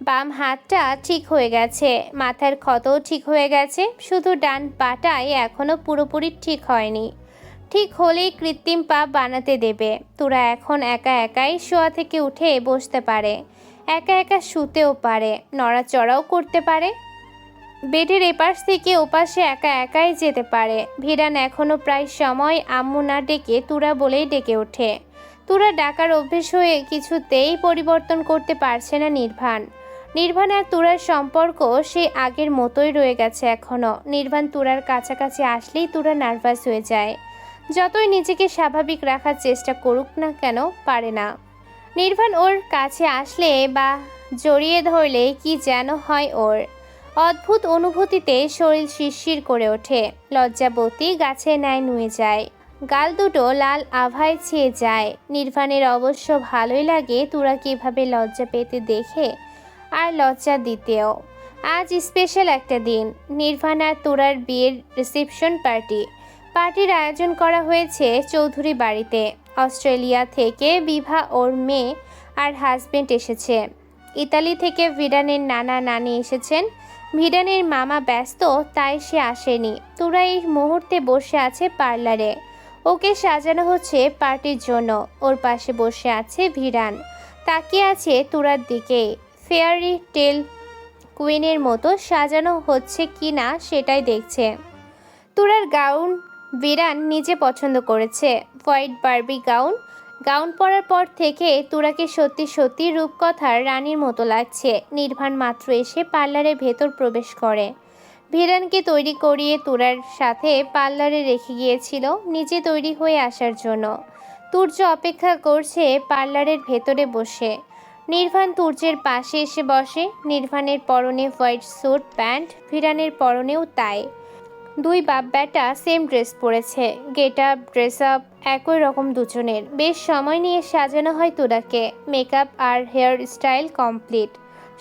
বাম হাতটা ঠিক হয়ে গেছে, মাথার ক্ষতও ঠিক হয়ে গেছে, শুধু ডান পাটাই এখনও পুরোপুরি ঠিক হয়নি। ঠিক হলেই কৃত্রিম পা বানাতে দেবে। তুরা এখন একা একাই শোয়া থেকে উঠে বসতে পারে, একা একা শুতেও পারে, নড়াচড়াও করতে পারে। বেডের এপাশ থেকে ওপাশে একা একাই যেতে পারে। ভিরান এখনও প্রায় সময় আম্মু না ডেকে তুরা বলেই ডেকে ওঠে। তুরা ডাকার অভ্যেস হয়ে কিছুতেই পরিবর্তন করতে পারছে না নির্বাণ। নির্বাণ আর তুরার সম্পর্ক সে আগের মতোই রয়ে গেছে এখনও। নির্বাণ তুরার কাছাকাছি আসলেই তুরা নার্ভাস হয়ে যায়। যতই নিজেকে স্বাভাবিক রাখার চেষ্টা করুক না কেন, পারে না। নির্বাণ ওর কাছে আসলে বা জড়িয়ে ধরলে কি যেন হয় ওর। অদ্ভুত অনুভূতিতে শরীর শিরশির করে ওঠে। লজ্জাবতী গাছের ন্যায় নুয়ে যায়, গাল দুটো লাল আভায় ছেয়ে যায়। নির্বাণের অবশ্য ভালোই লাগে তুরাকে এভাবে লজ্জা পেতে দেখে, আর লজ্জা দিতেও। আজ স্পেশাল একটা দিন, নির্বাণ আর তুরার বিয়ের রিসেপশন পার্টির আয়োজন করা হয়েছে চৌধুরী বাড়িতে। অস্ট্রেলিয়া থেকে বিভা, ওর মেয়ে আর হাজবেন্ড এসেছে। ইতালি থেকে ভিডানের নানা নানি এসেছেন। ভিডানের মামা ব্যস্ত, তাই সে আসেনি। তুরা এই মুহূর্তে বসে আছে পার্লারে, ওকে সাজানো হচ্ছে পার্টির জন্য। ওর পাশে বসে আছে ভিডান, তাকিয়ে আছে তুরার দিকে। ফেয়ারি টেল কুইনের মতো সাজানো হচ্ছে কি না সেটাই দেখছে। তুরার গাউন ভিডান নিজে পছন্দ করেছে, হোয়াইট বার্বি গাউন পরার পর থেকে তুরাকে সত্যি সত্যি রূপকথার রানীর মতো লাগছে। নির্বাণ মাত্র এসে পার্লারের ভেতর প্রবেশ করে। ভিরানকে তৈরি করিয়ে তুরার সাথে পার্লারে রেখে গিয়েছিল নিজে তৈরি হয়ে আসার জন্য। তুর্য অপেক্ষা করছে পার্লারের ভেতরে বসে। নির্বাণ তুর্যের পাশে এসে বসে। নির্বাণের পরনে হোয়াইট স্যুট প্যান্ট, ভিরানের পরনেও তাই। দুই বাপ বেটা সেম ড্রেস পরেছে। গেট আপ, ড্রেস আপ একই রকম দুজনের। বেশ সময় নিয়ে সাজানো হয় তুরাকে। মেকআপ আর হেয়ার স্টাইল কমপ্লিট।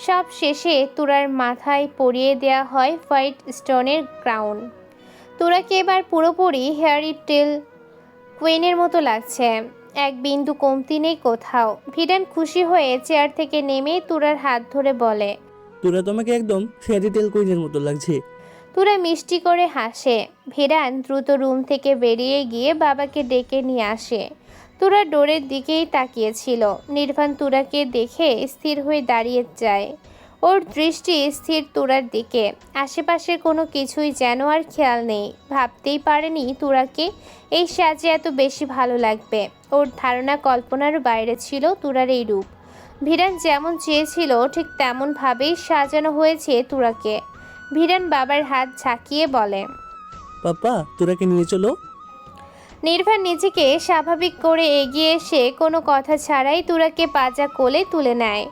সব শেষে তুরার মাথায় পরিয়ে দেয়া হয় হোয়াইট স্টোনের ক্রাউন। তুরাকে এবার পুরোপুরি হেয়ারি টেল কুইনের মতো লাগছে, এক বিন্দু কমতি নেই কোথাও। ভিডান খুশি হয়ে চেয়ার থেকে নেমে তুরার হাত ধরে বলে, তোরা তোমাকে একদম ফেয়ারি টেল কুইনের মতো লাগছে। তুরা মিষ্টি করে হাসে। ভিরান দ্রুত রুম থেকে বেরিয়ে গিয়ে বাবাকে ডেকে নিয়ে আসে। তুরা ডোরের দিকেই তাকিয়েছিল। নির্বাণ তুরাকে দেখে স্থির হয়ে দাঁড়িয়ে যায়। ওর দৃষ্টি স্থির তুরার দিকে। আশেপাশের কোনো কিছুই যেন আর খেয়াল নেই। ভাবতেই পারেনি তুরাকে এই সাজে এত বেশি ভালো লাগবে। ওর ধারণা কল্পনার বাইরে ছিল তুরার এই রূপ। ভিরান যেমন চেয়েছিল ঠিক তেমনভাবেই সাজানো হয়েছে তুরাকে। ভিরান বাবার হাত ঝাঁকিয়ে বলে, পাপা তোরাকে নিয়ে চলো। নির্বাণ নিজেকে স্বাভাবিক করে এগিয়ে এসে কোনো কথা ছাড়াই তুরাকে পাজা কোলে তুলে নেয়।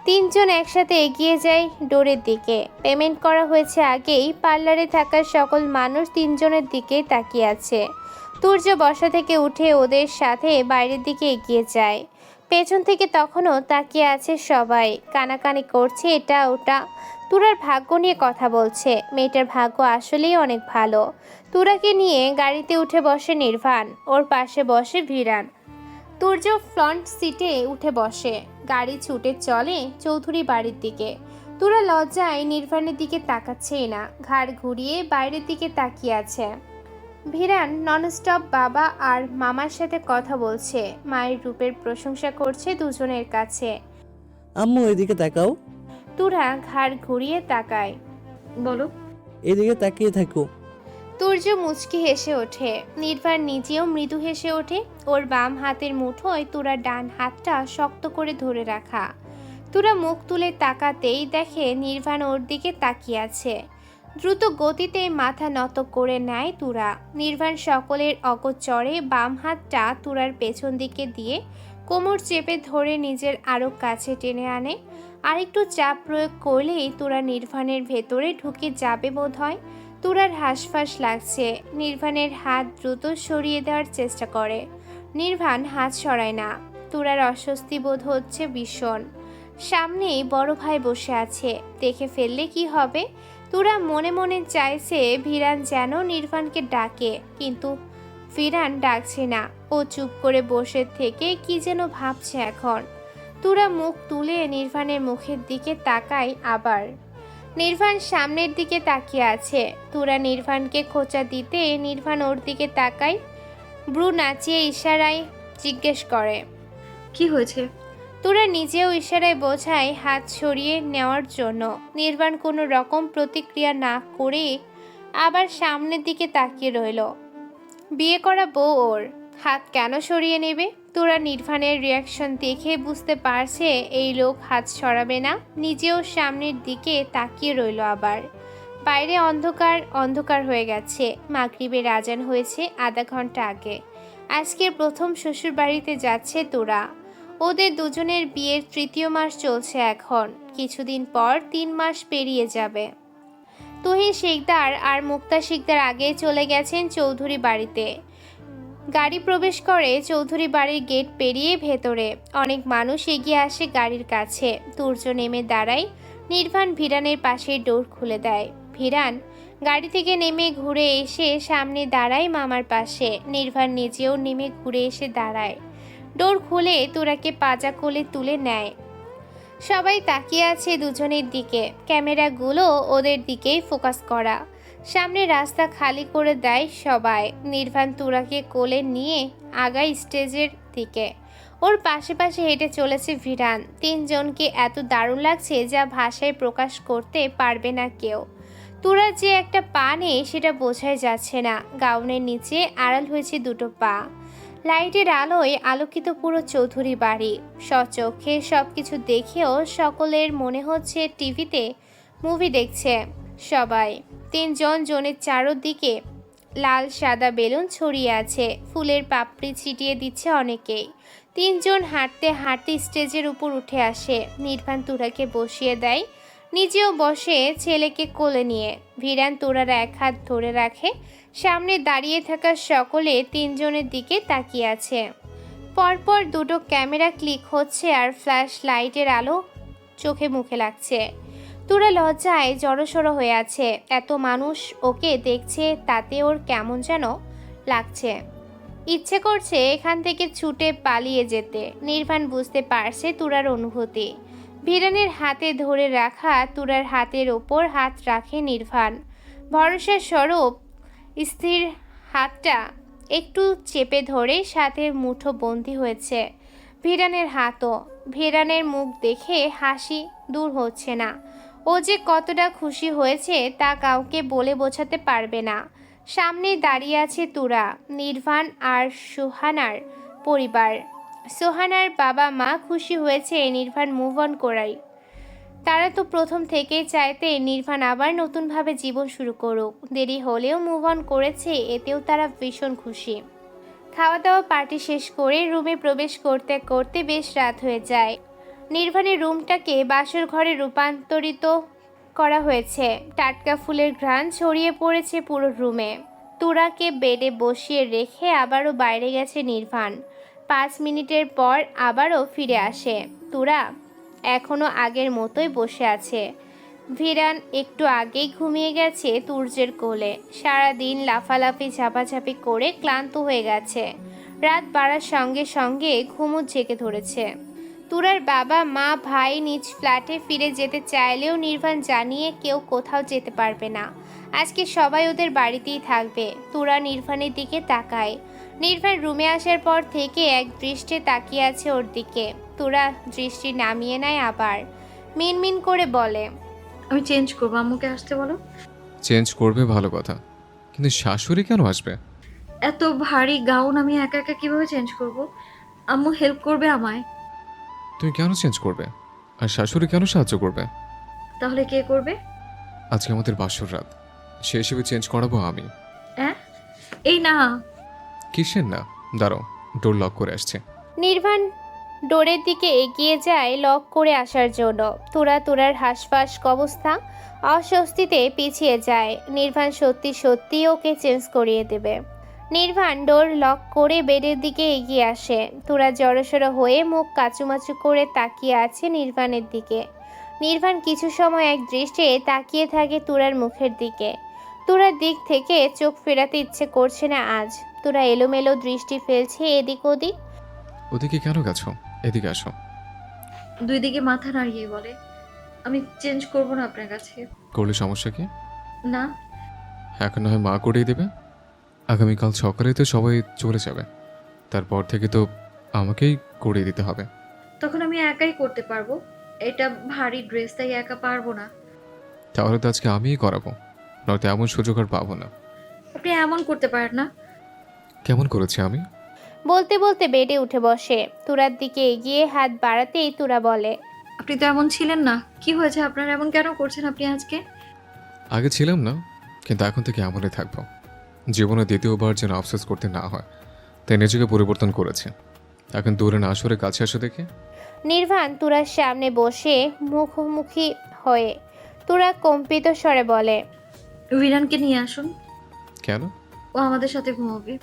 তিনজন একসাথে এগিয়ে যায় ডোরের দিকে। পেমেন্ট করা হয়েছে আগেই। পার্লারে থাকা সকল মানুষ তিনজনের দিকে তাকিয়ে আছে। তুর্য বসা থেকে উঠে ওদের সাথে বাইরের দিকে এগিয়ে যায়। পেছন থেকে তখনও তাকিয়ে আছে সবাই, কানাকানি করছে এটা ওটা। তুরার ভাগ্য নিয়ে কথা বলছে। মেয়েটার ভাগ্য আসলেই অনেক ভালো। তুরাকে নিয়ে গাড়িতে উঠে বসে নির্বাণ, ওর পাশে বসে ভিরান। তুর্য ফ্রন্ট সিটে উঠে বসে। গাড়ি ছুটে চলে চৌধুরী বাড়ির দিকে। তুরা লজ্জায় নির্বাণের দিকে তাকাচ্ছেই না, ঘাড় ঘুরিয়ে বাইরের দিকে তাকিয়ে আছে। ভিরান ননস্টপ বাবা আর মামার সাথে কথা বলছে, মায়ের রূপের প্রশংসা করছে দুজনের কাছে। আম্মু এদিকে তাকাও। তুরা ঘাড় ঘুরিয়ে তাকায়। বলো। এদিকে তাকিয়ে থাকো। তুর্য মুচকি হেসে ওঠে। নির্বাণ নিজেও মৃদু হেসে ওঠে। ওর বাম হাতের মুঠোয় তুরার ডান হাতটা শক্ত করে ধরে রাখা। তুরা মুখ তুলে তাকাতেই দেখে নির্বাণ ওর দিকে তাকিয়ে আছে। দ্রুত গতিতে মাথা নত করে নেয় তুরা। নির্বাণ সকলের অগোচরে বাম হাতটা তুরার পেছন দিকে দিয়ে কোমর চেপে ধরে নিজের আরও কাছে টেনে আনে। আরেকটু চাপ প্রয়োগ করলেই তুরা নির্বাণের ভেতরে ঢুকে যাবে বোধ হয়। তুরার হাঁসফাঁস লাগছে। নির্বাণের হাত দ্রুত সরিয়ে দেওয়ার চেষ্টা করে। নির্বাণ হাত সরায় না। তুরার অস্বস্তি বোধ হচ্ছে ভীষণ। সামনেই বড় ভাই বসে আছে, দেখে ফেললে কি হবে। তুরা মনে মনে চাইছে ভিরান যেন নির্বাণকে ডাকে, কিন্তু ভিরান ডাকছে না। ও চুপ করে বসে থেকে কি যেন ভাবছে এখন। তুরা মুখ তুলে নির্বাণের মুখের দিকে তাকায় আবার। নির্বাণ সামনের দিকে তাকিয়ে আছে। তুরা নির্বাণকে খোঁচা দিতে নির্বাণ ওর দিকে তাকায়, ব্রু নাচিয়ে ইশারায় জিজ্ঞেস করে। কি হয়েছে? তুরা নিজেও ইশারায় বোঝায় হাত সরিয়ে নেওয়ার জন্য। নির্বাণ কোনো রকম প্রতিক্রিয়া না করে আবার সামনের দিকে তাকিয়ে রইল। বিয়ে করা বউ ওর, হাত কেন সরিয়ে নেবে? তোরা নির্বাণের রিয়াকশন দেখে বুঝতে পারছে এই লোক হাত সরাবে না। নিজেও সামনের দিকে তাকিয়ে রইল আবার। বাইরে অন্ধকার অন্ধকার হয়ে গেছে। মাগরিবের আজান হয়েছে আধা ঘন্টা আগে। আজকের প্রথম শ্বশুর বাড়িতে যাচ্ছে তোরা। ওদের দুজনের বিয়ের 3য় মাস চলছে এখন। কিছুদিন পর 3 মাস পেরিয়ে যাবে। তুহিন শিকদার আর মুক্তা শিকদার আগে চলে গেছেন চৌধুরী বাড়িতে। গাড়ি প্রবেশ করে চৌধুরী বাড়ির গেট পেরিয়ে ভেতরে। অনেক মানুষ এগিয়ে আসে গাড়ির কাছে। তুর্য নেমে দাঁড়ায়। নির্বাণ ভিরানের পাশে ডোর খুলে দেয়। ভিরান গাড়ি থেকে নেমে ঘুরে এসে সামনে দাঁড়ায় মামার পাশে। নির্বাণ নিজেও নেমে ঘুরে এসে দাঁড়ায়। ডোর খুলে তোরাকে পাজা কোলে তুলে নেয়। সবাই তাকিয়ে আছে দুজনের দিকে। ক্যামেরাগুলো ওদের দিকেই ফোকাস করা। সামনে রাস্তা খালি করে দেয় সবাই। নির্বাণ তুরাকে কোলে নিয়ে আগায় স্টেজের দিকে। ওর পাশে পাশে হেঁটে চলেছে ভিরান। 3 জনকে এত দারুণ লাগছে যা ভাষায় প্রকাশ করতে পারবে না কেউ। তুরা যে একটা পা নেই সেটা বোঝাই যাচ্ছে না। গাউনের নিচে আড়াল হয়েছে 2টো পা। লাইটের আলোয় আলোকিত পুরো চৌধুরী বাড়ি। সচক্ষে সবকিছু দেখেও সকলের মনে হচ্ছে টিভিতে মুভি দেখছে সবাই। 3 জনের চারদিকে লাল সাদা বেলুন ছড়িয়ে আছে। ফুলের পাপড়ি ছিটিয়ে দিচ্ছে অনেকেই। 3 জন হাঁটতে হাঁটতে স্টেজের উপর উঠে আসে। নির্বাণ তুরাকে বসিয়ে দেয়। নিজেও বসে ছেলেকে কোলে নিয়ে। ভিরান তুরার এক হাত ধরে রাখে। সামনে দাঁড়িয়ে থাকা সকলে 3 জনের দিকে তাকিয়ে আছে। পরপর 2টো ক্যামেরা ক্লিক হচ্ছে আর ফ্ল্যাশ লাইটের আলো চোখে মুখে লাগছে। তুরা লজ্জায় জড়সড় হয়ে আছে। এত মানুষ ওকে দেখছে, তাতে ওর কেমন যেন লাগছে। ইচ্ছে করছে এখান থেকে ছুটে পালিয়ে যেতে। নির্বাণ বুঝতে পারছে তুরার অনুভূতি। ভিরানের হাতে ধরে রাখা তুরার হাতের ওপর হাত রাখে নির্বাণ। ভরসা স্বরূপ স্থির হাতটা একটু চেপে ধরে সাথে মুঠো বন্দি হয়েছে ভিরানের হাতও। ভিরানের মুখ দেখে হাসি দূর হচ্ছে না। ও যে কতটা খুশি হয়েছে তা কাউকে বলে বোঝাতে পারবে না। সামনে দাঁড়িয়ে আছে তুরা, নির্বাণ আর সুহানার পরিবার। সুহানার বাবা মা খুশি হয়েছে নির্বাণ মুভ অন করাই। তারা তো প্রথম থেকেই চাইতে নির্বাণ আবার নতুনভাবে জীবন শুরু করুক। দেরি হলেও মুভ অন করেছে, এতেও তারা ভীষণ খুশি। খাওয়া দাওয়া পার্টি শেষ করে রুমে প্রবেশ করতে করতে বেশ রাত হয়ে যায়। নির্বাণের রুমটাকে বাসর ঘরে রূপান্তরিত করা হয়েছে। টাটকা ফুলের ঘ্রাণ ছড়িয়ে পড়েছে পুরো রুমে। তুরাকে বেডে বসিয়ে রেখে আবারও বাইরে গেছে নির্বাণ। 5 মিনিটের পর আবারও ফিরে আসে। তুরা এখনো আগের মতোই বসে আছে। ভিরান একটু আগেই ঘুমিয়ে গেছে তুর্যের কোলে। সারাদিন লাফালাফি ঝাপাঝাপি করে ক্লান্ত হয়ে গেছে। রাত বাড়ার সঙ্গে সঙ্গে ঘুমও জেগে ধরেছে। তুরার বাবা মা ভাই নিজ ফ্ল্যাটে ফিরে যেতে চাইলেও নির্বাণ জানিয়ে কেউ কোথাও যেতে পারবে না। আজকে সবাই ওদের বাড়িতেই থাকবে। তুরা নির্বাণের দিকে তাকায়। নির্বাণ রুমে আসার পর থেকে এক দৃষ্টে তাকিয়ে আছে ওর দিকে। তুরা দৃষ্টি নামিয়ে নেয় আবার। মিনমিন করে বলে, আমি চেঞ্জ করবো, আম্মুকে আসতে বলো। চেঞ্জ করবে ভালো কথা, কিন্তু শাশুড়ি কেন আসবে? এত ভারী গাউন আমি একা একা কিভাবে চেঞ্জ করব? আম্মু হেল্প করবে আমায়। তুমি কেন চেঞ্জ করবে? আর শাশুড়ি কেন সাহায্য করবে? তাহলে কে করবে? আজকে আমাদের বাসর রাত, সে হিসেবে চেঞ্জ করাবো আমি। হ্যাঁ, এই না। কিসের না? দাঁড়াও, ডোর লক করে আসছে। নির্বাণ ডোরের দিকে এগিয়ে যায় লক করে আসার জন্য। তুরার হাঁসফাঁস অবস্থা অস্বস্তিতে পিছিয়ে যায়। নির্বাণ সত্যি ওকে চেঞ্জ করিয়ে দেবে। নির্বাণ ডোর লক করে বেডের দিকে এগিয়ে আসে। তুরা জড়সড় হয়ে মুখ কাচুমাচু করে তাকিয়ে আছে নির্বাণের দিকে। নির্বাণ কিছু সময় এক দৃষ্টে তাকিয়ে থাকে তুরার মুখের দিকে। তুরার দিক থেকে চোখ ফেরাতে ইচ্ছে করছে না আজ। তুরা এলোমেলো দৃষ্টি ফেলছে এদিক ওদিক। ওদিকে কেন গেছো? এদিকে আসো। দুই দিকে মাথা নাড়িয়ে বলে, আমি চেঞ্জ করব না আপনার কাছে। করলে সমস্যা কি? না, এখন না হয় মা করেই দেবে। আগামীকাল সকালে তো সবাই চলে যাবে, তারপর থেকে তো আমাকেই করিয়ে দিতে হবে। তখন আমি একাই করতে পারবো। এটা ভারী ড্রেস, তাই একা পারবো না। তাহলে তো আজকে আমিই করাবো, নয়তো এমন সুযোগ আর পাবো না। আপনি এমন করতে পারেন না। কেমন করেছি আমি? বলতে বলতে বেডে উঠে বসে। তুরার দিকে এগিয়ে হাত বাড়াতেই তুরা বলে, আপনি তো এমন ছিলেন না। কি হয়েছে আপনার? এমন কেন করছেন আপনি আজকে? আগে ছিলাম না, কিন্তু এখন থেকে এমনই থাকবো। জীবনে দ্বিতীয়বার যেন আফসোস করতে না হয়, তাই নিজেকে পরিবর্তন করেছে। এখন দূরে না সরে কাছে আসো দেখে। নির্বাণ তুরার সামনে বসে মুখোমুখি হয়ে তুরা কম্পিত স্বরে বলে, ভিরানকে নিয়ে আসুন, কেন? ও আমাদের সাথে ঘুমাবে।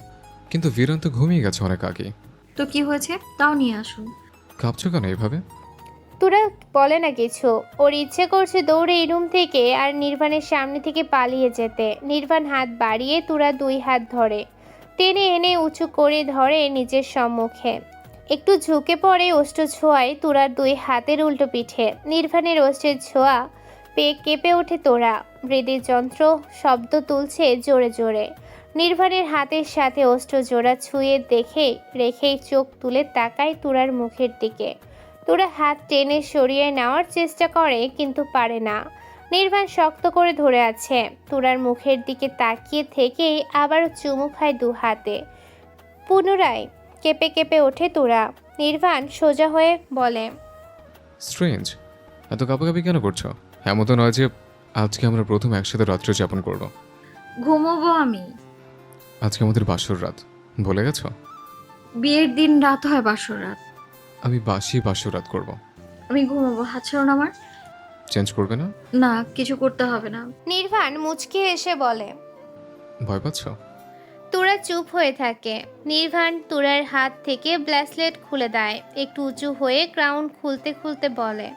কিন্তু বীরান তো ঘুমিয়ে গেছে অনেক আগেই। তো কি হয়েছে? তাও নিয়ে আসুন। কাঁপছো কেন এইভাবে? তুরা বলে না কিছু। ওর ইচ্ছে করছে দৌড়ে এই রুম থেকে আর নির্বাণের সামনে থেকে পালিয়ে যেতে। নির্বাণ হাত বাড়িয়ে তুরা দুই হাত ধরে টেনে এনে উঁচু করে ধরে নিজের সম্মুখে। একটু ঝুঁকে পড়ে ওষ্ঠ ছোঁয়ায় তুরার দুই হাতের উল্টো পিঠে। নির্বাণের ওষ্ঠের ছোঁয়া পেয়ে কেঁপে ওঠে তোরা। হৃদযন্ত্র শব্দ তুলছে জোরে জোরে। নির্বাণের হাতের সাথে ওষ্ঠ জোড়া ছুঁয়ে দেখে রেখেই চোখ তুলে তাকায় তুরার মুখের দিকে। তুরা হাত টেনে সরিয়ে নেওয়ার চেষ্টা করে, কিন্তু পারে না। নির্বাণ শক্ত করে ধরে আছে। তুরার মুখের দিকে তাকিয়ে থেকেই আবার চুমু খায় দু হাতে। পুনরায় কেঁপে কেঁপে ওঠে তুরা। নির্বাণ সোজা হয়ে বলে, স্ট্রেঞ্জ, এত কাঁপাকাঁপি কেন করছো? এমন তো নয় যে আজকে আমরা প্রথম একসাথে রাত্রি যাপন করবো। ঘুমোবো আমি। আজকে আমাদের বাসর রাত, ভুলে গেছো? বিয়ের দিন রাত হয় বাসর রাত। আমি বাসি বাসর রাত করবো। আমি ঘুমাবো, হাত ছাড়ুন আমার। চেঞ্জ করবে না? না, কিছু করতে হবে না। নির্বাণ মুচকি এসে বলে। ভয় পাচ্ছ? তুরা চুপ হয়ে থাকে। নির্বাণ তুরার হাত থেকে ব্রেসলেট খুলে দেয়। একটু উঁচু হয়ে ক্রাউন খুলতে খুলতে বলে,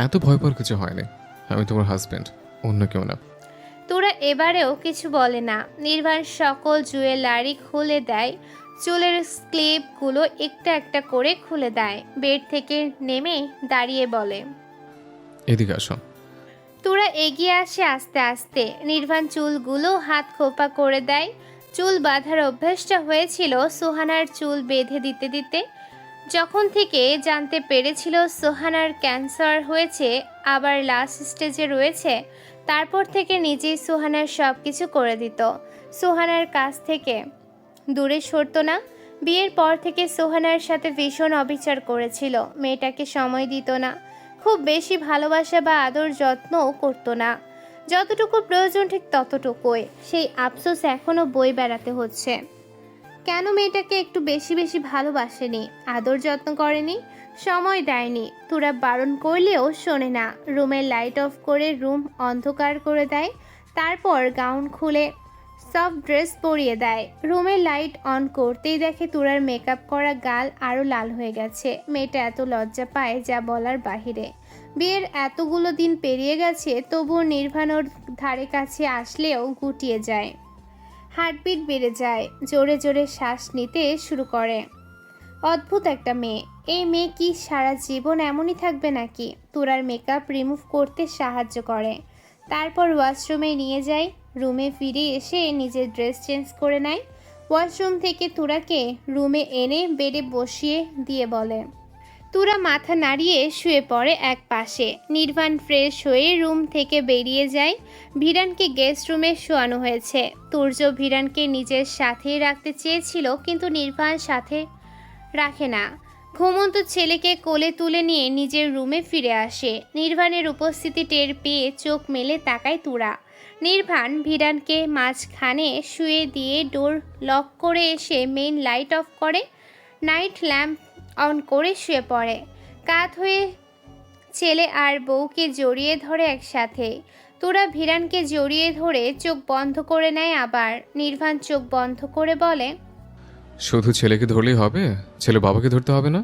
এত ভয় পাওয়ার কিছু হয়নি। আমি তোমার হাজবেন্ড, অন্য কেউ না। তুরা এবারেও কিছু বলে না। নির্বাণ সকল জুয়েলারি খুলে দেয়। চুলের ক্লিপগুলো একটা একটা করে খুলে দেয়। বেড থেকে নেমে দাঁড়িয়ে বলে, এদিকে আসো। তুরা এগিয়ে আসে আস্তে আস্তে। নির্বাণ চুলগুলো হাত খোপা করে দেয়। চুল বাঁধার অভ্যাসটা হয়েছিল সোহানার চুল বেঁধে দিতে দিতে। যখন থেকে জানতে পেরেছিল সোহানার ক্যান্সার হয়েছে, আবার লাস্ট স্টেজে রয়েছে, তারপর থেকে নিজেই সোহানার সব কিছু করে দিত। সোহানার কাছ থেকে দূরে সরতো না। বিয়ের পর থেকে সোহানার সাথে ভীষণ অবিচার করেছিল। মেয়েটাকে সময় দিত না, খুব বেশি ভালোবাসা বা আদর যত্নও করতো না। যতটুকু প্রয়োজন ঠিক ততটুকুই। সেই আফসোস এখনও বই বেড়াতে হচ্ছে। কেন মেয়েটাকে একটু বেশি বেশি ভালোবাসেনি, আদর যত্ন করেনি, সময় দেয়নি। তুরা বারণ করলেও শোনে না। রুমের লাইট অফ করে রুম অন্ধকার করে দেয়। তারপর গাউন খুলে সফট ড্রেস পরিয়ে দেয়। রুমের লাইট অন করতেই দেখে তুরার মেকআপ করা গাল আরও লাল হয়ে গেছে। মেয়েটা এত লজ্জা পায় যা বলার বাহিরে। বিয়ের এতগুলো দিন পেরিয়ে গেছে, তবুও নির্বাণর ধারে কাছে আসলেও গুটিয়ে যায়। হার্টবিট বেড়ে যায়। জোরে জোরে শ্বাস নিতে শুরু করে। অদ্ভুত একটা মেয়ে। এই মেয়ে কি সারা জীবন এমনই থাকবে নাকি? তুরার মেকআপ রিমুভ করতে সাহায্য করে। তারপর ওয়াশরুমে নিয়ে যায়। রুমে ফিরে এসে নিজের ড্রেস চেঞ্জ করে নেয়। ওয়াশরুম থেকে তুরাকে রুমে এনে বেডে বসিয়ে দিয়ে বলে। তুরা মাথা নাড়িয়ে শুয়ে পড়ে এক পাশে। নির্বাণ ফ্রেশ হয়ে রুম থেকে বেরিয়ে যায়। ভিরানকে গেস্ট রুমে শোয়ানো হয়েছে। তুর্য ভিরানকে নিজের সাথেই রাখতে চেয়েছিল, কিন্তু নির্বাণ সাথে রাখে না। ঘুমন্ত ছেলেকে কোলে তুলে নিয়ে নিজের রুমে ফিরে আসে। নির্বাণের উপস্থিতি টের পেয়ে চোখ মেলে তাকায় তুরা। নির্বাণ ভিরানকে মাঝখানে শুয়ে দিয়ে ডোর লক করে এসে মেইন লাইট অফ করে, নাইট ল্যাম্প অন করে শুয়ে পড়ে। কাত হয়ে ছেলে আর বউকে জড়িয়ে ধরে একসাথে। তুরা ভিরানকে জড়িয়ে ধরে চোখ বন্ধ করে নেয় আবার। নির্বাণ চোখ বন্ধ করে বলে, শুধু ছেলেকে ধরলেই হবে? ছেলে বাবাকে ধরতে হবে না?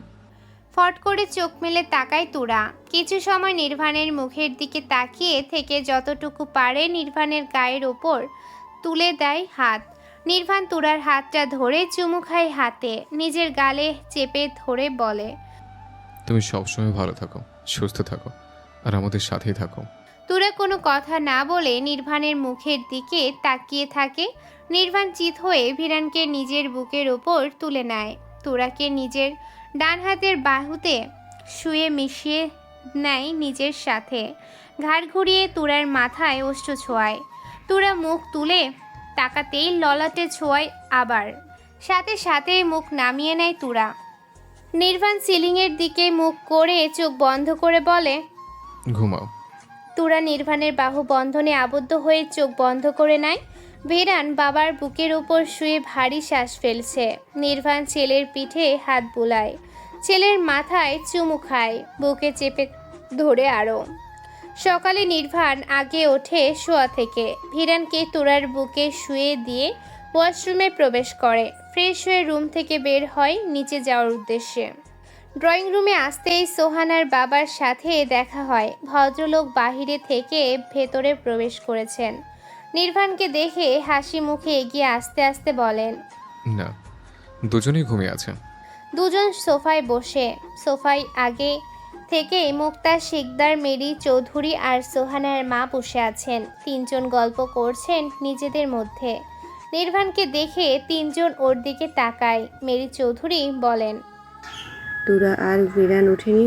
ফট করে চোখ মেলে তাকায় তুরা। কিছু সময় নির্বাণের মুখের দিকে তাকিয়ে থেকে যতটুকু পারে নির্বাণের গায়ের ওপর তুলে দেয় হাত। নির্বাণ তুরার হাতটা ধরে চুমু খায় হাতে, নিজের গালে চেপে ধরে বলে, তুমি সবসময় ভালো থাকো, সুস্থ থাকো, আর আমাদের সাথেই থাকো। তুরা কোনো কথা না বলে নির্বাণের মুখের দিকে তাকিয়ে থাকে। নির্বাণ চিত হয়ে ভিরানকে নিজের বুকের ওপর তুলে নেয়। তুরাকে নিজের ডান হাতের বাহুতে শুয়ে মিশিয়ে নেয় নিজের সাথে। ঘাড় ঘুরিয়ে তুরার মাথায় ওষ্ঠ ছোঁয়ায়। তুরা মুখ তুলে তাকাতেই ললাটে ছোঁয়ায় আবার। সাথে সাথে মুখ নামিয়ে নেয় তুরা। নির্বাণ সিলিংয়ের দিকে মুখ করে চোখ বন্ধ করে বলে, ঘুমাও। তুরা নির্বাণের বাহু বন্ধনে আবদ্ধ হয়ে চোখ বন্ধ করে নেয়। ভিরান বাবার বুকের উপর শুয়ে ভারী শ্বাস ফেলছে। নির্বাণ ছেলের পিঠে হাত বুলায়, ছেলের মাথায় চুমু খায়, বুকে চেপে ধরে আরও। সকালে নির্বাণ আগে ওঠে শোয়া থেকে। ভিরানকে তুরার বুকে শুয়ে দিয়ে ওয়াশরুমে প্রবেশ করে। ফ্রেশ হয়ে রুম থেকে বের হয় নিচে যাওয়ার উদ্দেশ্যে। ড্রয়িং রুমে আসতেই সোহানার বাবার সাথে দেখা হয়। ভদ্রলোক বাহিরে থেকে ভেতরে প্রবেশ করেছেন। নির্বাণকে দেখে হাসি মুখে এগিয়ে আস্তে আস্তে বলেন, না, দুজনেই ঘুমিয়ে আছে। দুজন সোফায় বসে। সোফায় আগে থেকে মুক্তা শিকদার, মেরি চৌধুরী আর সোহানার মা বসে আছেন। তিনজন গল্প করছেন নিজেদের মধ্যে। নির্বাণকে দেখে তিনজন ওর দিকে তাকায়। মেরি চৌধুরী বলেন, তুরা আর ভিরান ওঠেনি?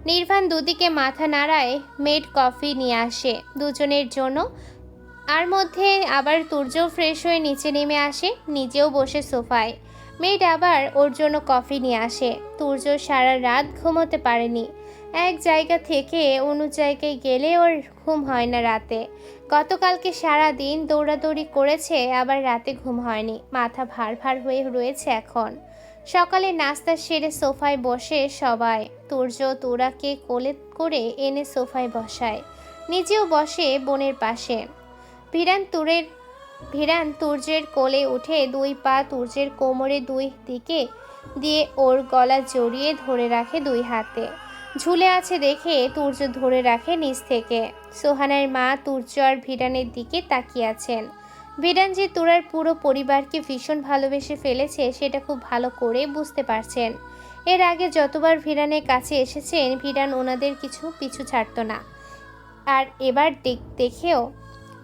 নির্বাণ দুদিকে মাথা নাড়ায়। মেড কফি নিয়ে আসে দুজনের জন্য। আর মধ্যে আবার তুর্য ফ্রেশ হয়ে নিচে নেমে আসে, নিজেও বসে সোফায়। মেড আবার ওর জন্য কফি নিয়ে আসে। তুর্য সারা রাত ঘুমোতে পারেনি। এক জায়গা থেকে অন্য জায়গায় গেলে ওর ঘুম হয় না রাতে। গতকালকে সারা দিন দৌড়াদৌড়ি করেছে, আবার রাতে ঘুম হয়নি। মাথা ভার ভার হয়ে রয়েছে এখন। সকালে নাস্তা সেরে সোফায় বসে সবাই। তুর্য তুরাকে কোলে করে এনে সোফায় বসায়, নিজেও বসে বোনের পাশে। ভিরান তুর্যের কোলে উঠে দুই পা তুর্যের কোমরে দুই দিকে দিয়ে ওর গলা জড়িয়ে ধরে রাখে দুই হাতে। ঝুলে আছে দেখে তুর্য ধরে রাখে নিচ থেকে। সোহানার মা তুর্য আর ভিরানের দিকে তাকিয়ে আছেন। ভিরান যে তুরার পুরো পরিবারকে ভীষণ ভালোবেসে ফেলেছে সেটা খুব ভালো করে বুঝতে পারছেন। এর আগে যতবার ভিরানের কাছে এসেছেন, ভিরান ওনাদের কিছু পিছু ছাড়ত না। আর এবার দেখেও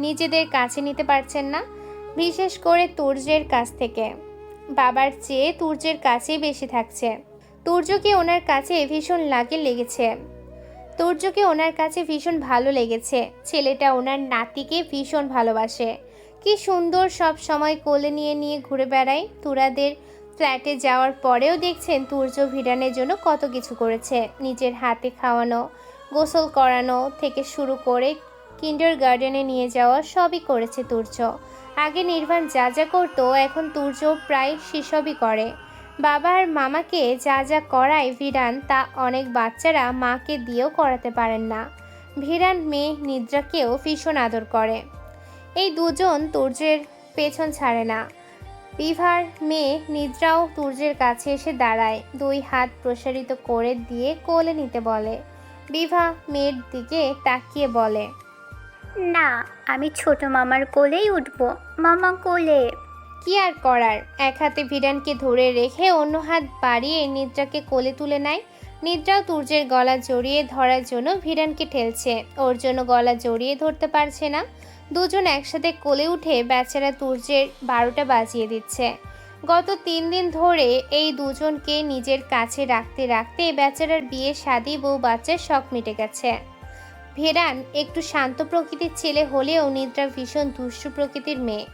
নিজেদের কাছে নিতে পারছেন না, বিশেষ করে তুর্যের কাছ থেকে। বাবার চেয়ে তুর্যের কাছেই বেশি থাকছে। তুর্যকে ওনার কাছে ভীষণ লেগেছে। তুর্যকে ওনার কাছে ভীষণ ভালো লেগেছে। ছেলেটা ওনার নাতিকে ভীষণ ভালোবাসে। কি সুন্দর সব সময় কোলে নিয়ে নিয়ে ঘুরে বেড়ায়। তুরাদের ফ্ল্যাটে যাওয়ার পরেও দেখছেন তুর্য ভিরানের জন্য কত কিছু করেছে। নিজের হাতে খাওয়ানো, গোসল করানো থেকে শুরু করে কিন্ডার গার্ডেনে নিয়ে যাওয়া সবই করেছে তুর্য। আগে নির্বাণ যা যা করতো, এখন তুর্য প্রায় সেসবই করে। বাবা আর মামাকে যা যা করায় ভিরান, তা অনেক বাচ্চারা মাকে দিয়েও করাতে পারেন না। ভিরান মেয়ে নিদ্রাকেও ভীষণ আদর করে। এই দুজন তুর্যের পেছন ছাড়ে না। বিভার মেয়ে নিদ্রাও তুর্যের কাছে এসে দাঁড়ায়, দুই হাত প্রসারিত করে দিয়ে কোলে নিতে বলে। বিভা মেয়ের দিকে তাকিয়ে বলে, না, আমি ছোট মামার কোলেই উঠব। মামা কোলে। কি আর করার। এক হাতে ভিরানকে ধরে রেখে অন্য হাত বাড়িয়ে নিদ্রাকে কোলে তুলে নেয়। নিদ্রাও তুর্যের গলা জড়িয়ে ধরার জন্য ভিরানকে ঠেলছে, ওর জন্য গলা জড়িয়ে ধরতে পারছে না। দুজন একসাথে কোলে উঠে বেচারা তুর্যের 12টা বাজিয়ে দিচ্ছে। গত 3 দিন ধরে এই দুজনকে নিজের কাছে রাখতে রাখতে বেচারার বিয়ে শাদী বউ বাচ্চার শখ মিটে গেছে। ভিরান একটু শান্ত প্রকৃতির ছেলে হলেও নিদ্রা ভীষণ দুষ্টু প্রকৃতির মেয়ে।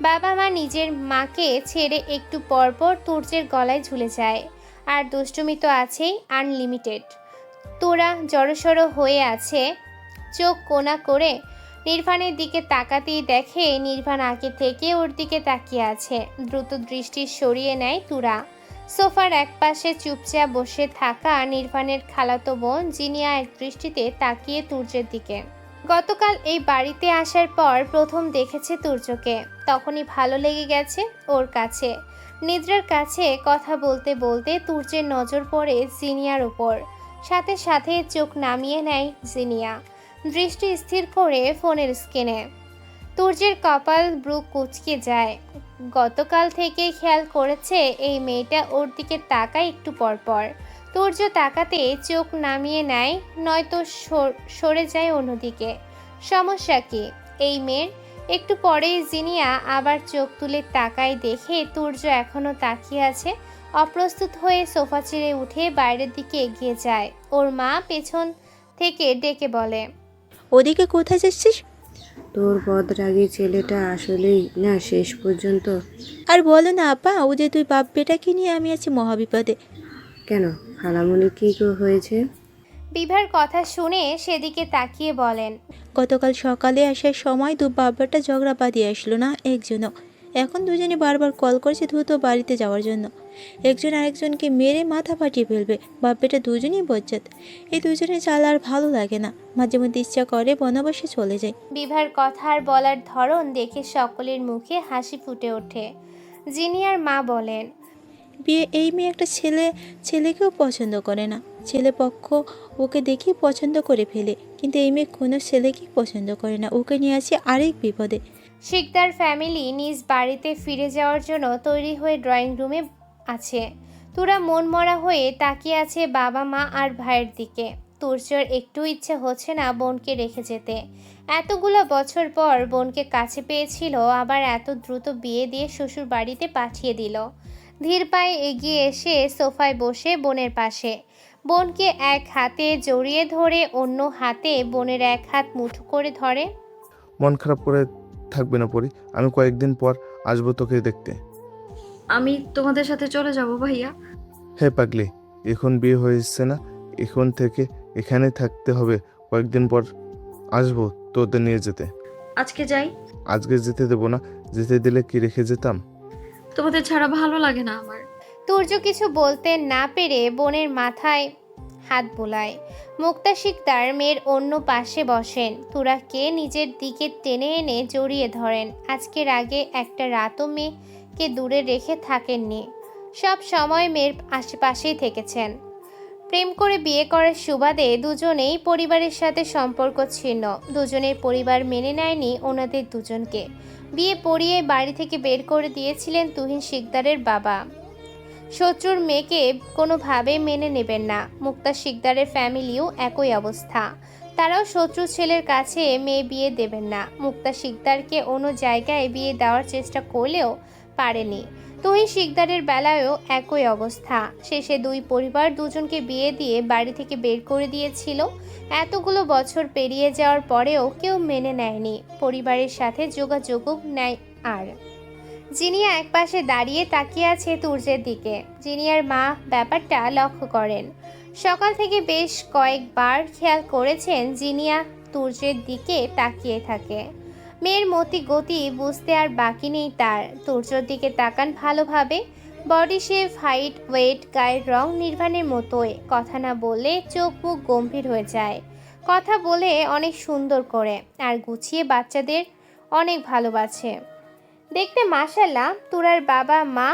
বাবা মা নিজের মাকে ছেড়ে একটু পরপর তুর্যের গলায় ঝুলে যায়। আর দুষ্টুমি তো আছেই আনলিমিটেড। তোরা জড়সড় হয়ে আছে, চোখ কোনা করে নির্বাণের দিকে তাকাতেই দেখে নির্বাণ আগে থেকে ওর দিকে তাকিয়ে আছে। দ্রুত দৃষ্টি সরিয়ে নেয় তুরা। সোফার একপাশে চুপচাপ বসে থাকা নির্বাণের খালাতো বোন জিনিয়া এক দৃষ্টিতে তাকিয়ে তুর্যের দিকে। গতকাল এই বাড়িতে আসার পর প্রথম দেখেছে তুর্যকে, তখনই ভালো লেগে গেছে ওর কাছে। নিদ্রার কাছে কথা বলতে বলতে তুর্যের নজর পড়ে জিনিয়ার উপর। সাথে সাথে চোখ নামিয়ে নেয় জিনিয়া, দৃষ্টি স্থির করে ফোনের স্ক্রিনে। তুর্যের কপাল ব্রু কুঁচকে যায়। গতকাল থেকে খেয়াল করেছে এই মেয়েটা ওর দিকে তাকায় একটু পরপর। তুর্য তাকাতে চোখ নামিয়ে নেয়, নয়তো সরে যায় অন্যদিকে। সমস্যা কি এই মেয়ের? একটু পরেই জিনিয়া আবার চোখ তুলে তাকায়, দেখে তুর্য এখনো তাকিয়ে আছে। অপ্রস্তুত হয়ে সোফা ছেড়ে উঠে বাইরের দিকে এগিয়ে যায়। ওর মা পেছন থেকে ডেকে বলে, ওদিকে কোথায় যাচ্ছিস? তোর বদরাগী ছেলেটা আসলেই না শেষ পর্যন্ত। আর বলো না আপা, ও যে তুই বাপ বেটাকে নিয়ে আমি আছি মহাবিপদে। কেন, খালামণি কি হয়েছে? বিভার কথা শুনে সেদিকে তাকিয়ে বলেন, গতকাল সকালে আসার সময় দু বাবাটা ঝগড়া বাঁধিয়ে আসলো না একজনও। এখন দুজনে বারবার কল করছে দ্রুত বাড়িতে যাওয়ার জন্য। একজন আরেকজনকে মেরে মাথা ফাটিয়ে ফেলবে। বাপ বেটা দুজনেই বজ্জাত। এই দুজনে চাল আর ভালো লাগে না। মাঝে মধ্যে ইচ্ছা করে বনবাসে চলে যায়। বিভার কথা আর বলার ধরন দেখে সকলের মুখে হাসি ফুটে ওঠে। জিনিয়ার মা বলেন, বিয়ে এই মেয়ে একটা ছেলেকেও পছন্দ করে না। ছেলে পক্ষ ওকে দেখেই পছন্দ করে ফেলে, কিন্তু এই মেয়ে কোনো ছেলেকেই পছন্দ করে না। ওকে নিয়ে আছে আরেক বিপদে। শিকদার ফ্যামিলি নিজ বাড়িতে ফিরে যাওয়ার জন্য তৈরি হয়ে ড্রয়িং রুমে আছে। তুরা মনমরা হয়ে তাকিয়ে আছে বাবা মা আর ভাইয়ের দিকে। তুর্যর একটু ইচ্ছে হচ্ছে না বোনকে রেখে যেতে। এতগুলো বছর পর বোনকে কাছে পেয়েছিল, আবার এত দ্রুত বিয়ে দিয়ে শ্বশুর বাড়িতে পাঠিয়ে দিল। ধীর পায়ে এগিয়ে এসে সোফায় বসে বোনের পাশে। বোনকে এক হাতে জড়িয়ে ধরে অন্য হাতে বোনের এক হাত মুঠো করে ধরে। মন খারাপ করে থাকবে না পরি, আমি কয়েকদিন পর আসবো তোকে দেখতে। আমি তোমাদের সাথে চলে যাব ভাইয়া। হে পাগলি, এখন বিয়ে হয়েছে না, এখন থেকে এখানে থাকতে হবে। কয়েকদিন পর আসবো তোদের নিয়ে যেতে। আজকে যাই। আজকে যেতে দেবো না, যেতে দিলে কি রেখে যেতাম? তোমাদের ছাড়া ভালো লাগে না আমার। তুর্য কিছু বলতে না পেরে বোনের মাথায় হাত বোলায়। মুক্তা শিকদার মেয়ের অন্য পাশে বসেন। তুরাকে নিজের দিকে টেনে এনে জড়িয়ে ধরেন। আজকের আগে একটা রাতও মেয়েকে দূরে রেখে থাকেননি। সব সময় মেয়ের আশেপাশেই থেকেছেন। প্রেম করে বিয়ে করার সুবাদে দুজনেই পরিবারের সাথে সম্পর্ক ছিন্ন। দুজনের পরিবার মেনে নেয়নি ওনাদের দুজনকে। বিয়ে পড়িয়ে বাড়ি থেকে বের করে দিয়েছিলেন তুহিন শিকদারের বাবা। শত্রুর মেয়েকে কোনোভাবে মেনে নেবেন না। মুক্তা শিকদারের ফ্যামিলিও একই অবস্থা। তারাও শত্রু ছেলের কাছে মেয়ে বিয়ে দেবেন না। মুক্তা শিকদারকে অন্য জায়গায় বিয়ে দেওয়ার চেষ্টা করলেও পারেনি। তুহিন শিকদারের বেলায়ও একই অবস্থা। শেষে দুই পরিবার দুজনকে বিয়ে দিয়ে বাড়ি থেকে বের করে দিয়েছিল। এতগুলো বছর পেরিয়ে যাওয়ার পরেও কেউ মেনে নেয়নি, পরিবারের সাথে যোগাযোগও নেয়। আর জিনিয়া একপাশে দাঁড়িয়ে তাকিয়ে আছে তুর্যের দিকে। জিনিয়ার মা ব্যাপারটা লক্ষ্য করেন। সকাল থেকে বেশ কয়েকবার খেয়াল করেছেন জিনিয়া তুর্যের দিকে তাকিয়ে থাকে। মেয়ের মতি গতি বুঝতে আর বাকি নেই তার। তুর্যর দিকে তাকান ভালোভাবে। বডি শেপ, হাইট, ওয়েট, গায়ের রং নির্বাণের মতোই। কথা না বললে চোখ মুখ গম্ভীর হয়ে যায়। কথা বলে অনেক সুন্দর করে আর গুছিয়ে বাচ্চাদের অনেক ভালোবাসে। দেখতে মাশাআল্লাহ। তুরার বাবা মা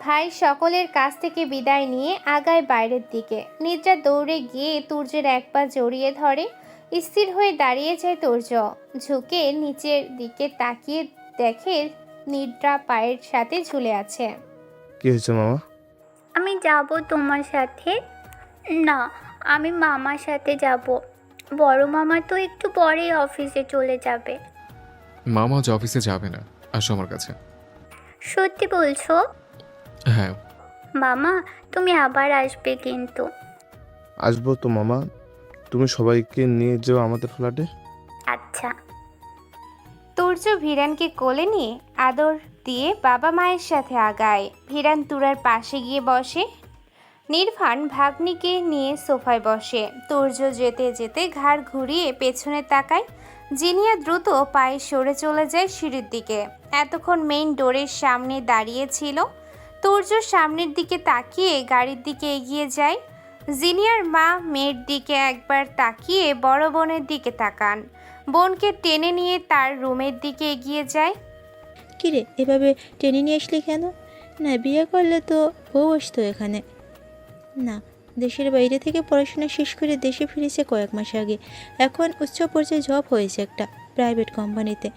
ভাই সকলের কাছ থেকে বিদায় নিয়ে আগায় বাইরের দিকে। নিদ্রা দৌড়ে গিয়ে তুর্যের এক পা জড়িয়ে ধরে। স্থির হয়ে দাঁড়িয়ে যায় তুর্য। ঝুঁকে নিচের দিকে তাকিয়ে দেখে নিদ্রা পায়ের সাথে ঝুলে আছে। কি হয়েছে মামা? আমি যাব তোমার সাথে। না, আমি মামার সাথে যাব। বড় মামা তো একটু পরেই অফিসে চলে যাবে। মামা আজ অফিসে যাবে না, আসো আমার কাছে। সত্যি বলছো? হ্যাঁ। মামা, তুমি আবার আসবে কিন্তু। আসবো তো মামা, তুমি সবাইকে নিয়ে যাও আমাদের ফ্ল্যাটে। আচ্ছা। তুর্য ভিরানকে কোলে নিয়ে আদর দিয়ে বাবা মায়ের সাথে আগায়। ভিরান তুরার পাশে গিয়ে বসে। নির্ভান ভাগ্নিকে নিয়ে সোফায় বসে। তুর্য যেতে যেতে ঘাড় ঘুরিয়ে পেছনে তাকায়। জিনিয়া দ্রুত পায়ে সরে চলে যায় সিঁড়ির দিকে। এতক্ষণ মেইন ডোরের সামনে দাঁড়িয়ে ছিল। তুর্য সামনের দিকে তাকিয়ে গাড়ির দিকে এগিয়ে যায়। জিনিয়ার মা মেয়ের দিকে একবার তাকিয়ে বড় বোনের দিকে তাকান। বোনকে টেনে নিয়ে তার রুমের দিকে এগিয়ে যায়। কিরে, এভাবে টেনে নিয়ে আসলি কেন? না, বিয়ে করলে তো বউ আসতো এখানে। না, দেশের বাইরে থেকে পড়াশোনা শেষ করে দেশে ফিরেছে কয়েক মাস আগে। এখন উচ্চ পর্যায়ে জব হয়েছে একটা প্রাইভেট কোম্পানিতে।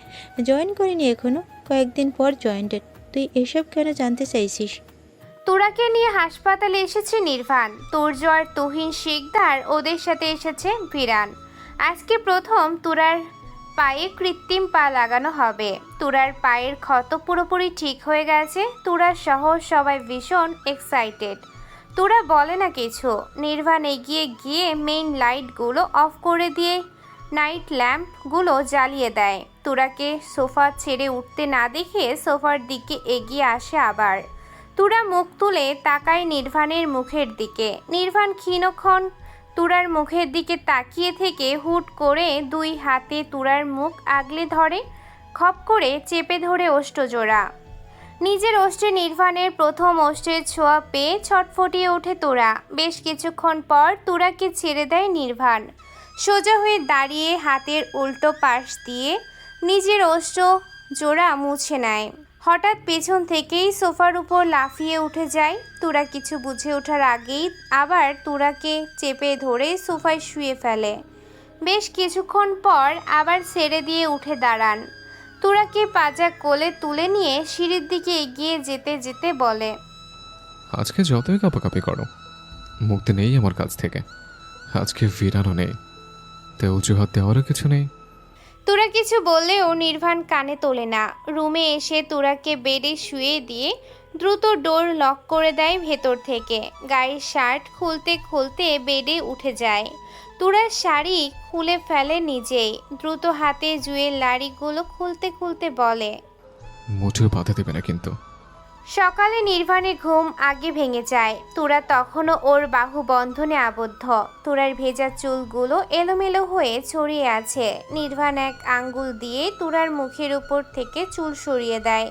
জয়েন করিনি এখনও, কয়েকদিন পর জয়েন্টেড। তুই এসব কেন জানতে চাইছিস? তুরাকে নিয়ে হাসপাতালে এসেছে নির্বাণ, তুর্য আর তুহিন শিকদার, ওদের সাথে এসেছে ভিরান। আজকে প্রথম তুরার পায়ে কৃত্রিম পা লাগানো হবে। তুরার পায়ের ক্ষত পুরোপুরি ঠিক হয়ে গেছে। তুরা সহ সবাই ভীষণ এক্সাইটেড। তুরা বলে না কিছু। নির্বাণ এগিয়ে গিয়ে মেইন লাইটগুলো অফ করে দিয়ে নাইট ল্যাম্পগুলো জ্বালিয়ে দেয়। তুরাকে সোফা ছেড়ে উঠতে না দেখে সোফার দিকে এগিয়ে আসে আবার। তুরা মুখ তুলে তাকায় নির্বাণের মুখের দিকে। নির্বাণ ক্ষীণক্ষণ তুরার মুখের দিকে তাকিয়ে থেকে হুট করে দুই হাতে তুরার মুখ আগলে ধরে, খপ করে চেপে ধরে ওষ্ঠজোড়া। নিজের ওষ্ঠে নির্বাণের প্রথম ওষ্ঠের ছোঁয়া পেয়ে ছটফটিয়ে ওঠে তুরা। বেশ কিছুক্ষণ পর তুরাকে ছেড়ে দেয় নির্বাণ। সোজা হয়ে দাঁড়িয়ে হাতের উল্টো পাশ দিয়ে নিজের ওষ্ঠ জোড়া মুছে নেয়। হঠাৎ পেছন থেকেই সোফার উপর লাফিয়ে উঠে যায়। তুরা কিছু বুঝে ওঠার আগেই আবার তুরাকে চেপে ধরে সোফায় শুয়ে ফেলে। বেশ কিছুক্ষণ পর আবার ছেড়ে দিয়ে উঠে দাঁড়ান। তুরাকে পাজা কোলে তুলে নিয়ে সিঁড়ির দিকে এগিয়ে যেতে যেতে বলে, আজকে যতই কাপাকাপি করো, মুক্তি নেই আমার কাছ থেকে। আজকে ভিরানও নেই, তাই অজুহাত দেওয়ারও কিছু নেই। তুরা কিছু বললেও নির্বাণ কানে তোলে না। রুমে এসে তুরাকে বেডে শুয়ে দিয়ে দ্রুত ডোর লক করে দেয় ভেতর থেকে। গায়ের শার্ট খুলতে খুলতে বেডে উঠে যায়। তুরার শাড়ি খুলে ফেলে নিজেই। দ্রুত হাতে জুয়েলারিগুলো খুলতে খুলতে বলে, মোটেও বাধা দেবে না কিন্তু। সকালে নির্বাণের ঘুম আগে ভেঙে যায়। তুরা তখনও ওর বাহু বন্ধনে আবদ্ধ। তুরার ভেজা চুলগুলো এলোমেলো হয়ে ছড়িয়ে আছে। নির্বাণ এক আঙ্গুল দিয়ে তুরার মুখের উপর থেকে চুল সরিয়ে দেয়।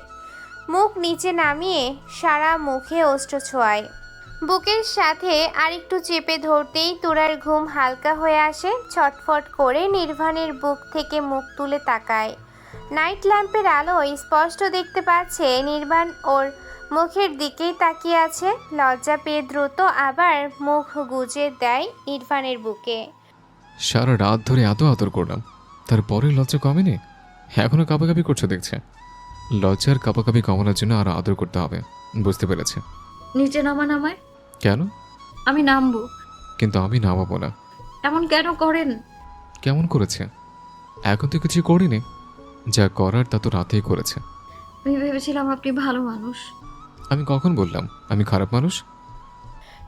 মুখ নিচে নামিয়ে সারা মুখে ওষ্ঠ ছোঁয়ায়। বুকের সাথে আরেকটু চেপে ধরতেই তুরার ঘুম হালকা হয়ে আসে। ছটফট করে নির্বাণের বুক থেকে মুখ তুলে তাকায়। নাইট ল্যাম্পের আলোয় স্পষ্ট দেখতে পাচ্ছে নির্বাণ ওর মুখের দিকেই তাকিয়ে আছে। লজ্জা পেয়ে দ্রুত আবার মুখ গুজে দেয় নির্বাণের বুকে। সারা রাত ধরে এত আদর করলাম, তারপরে লজ্জা কমেনি? এখনো কাপাকাপি করছো দেখছে। লজ্জার কাপাকাপি কমানোর জন্য আরো আদর করতে হবে, বুঝতে পেরেছে? নিচে নামান আমায়। কেন? আমি নামবো। কিন্তু আমি নামাবো না। এমন কেন করেন? কেমন করেছে? এখন তো কিছু করিনি, যা করার তা তো রাতেই করেছে। আমি ভেবেছিলাম আপনি ভালো মানুষ। আমি কখন বললাম আমি খারাপ মানুষ?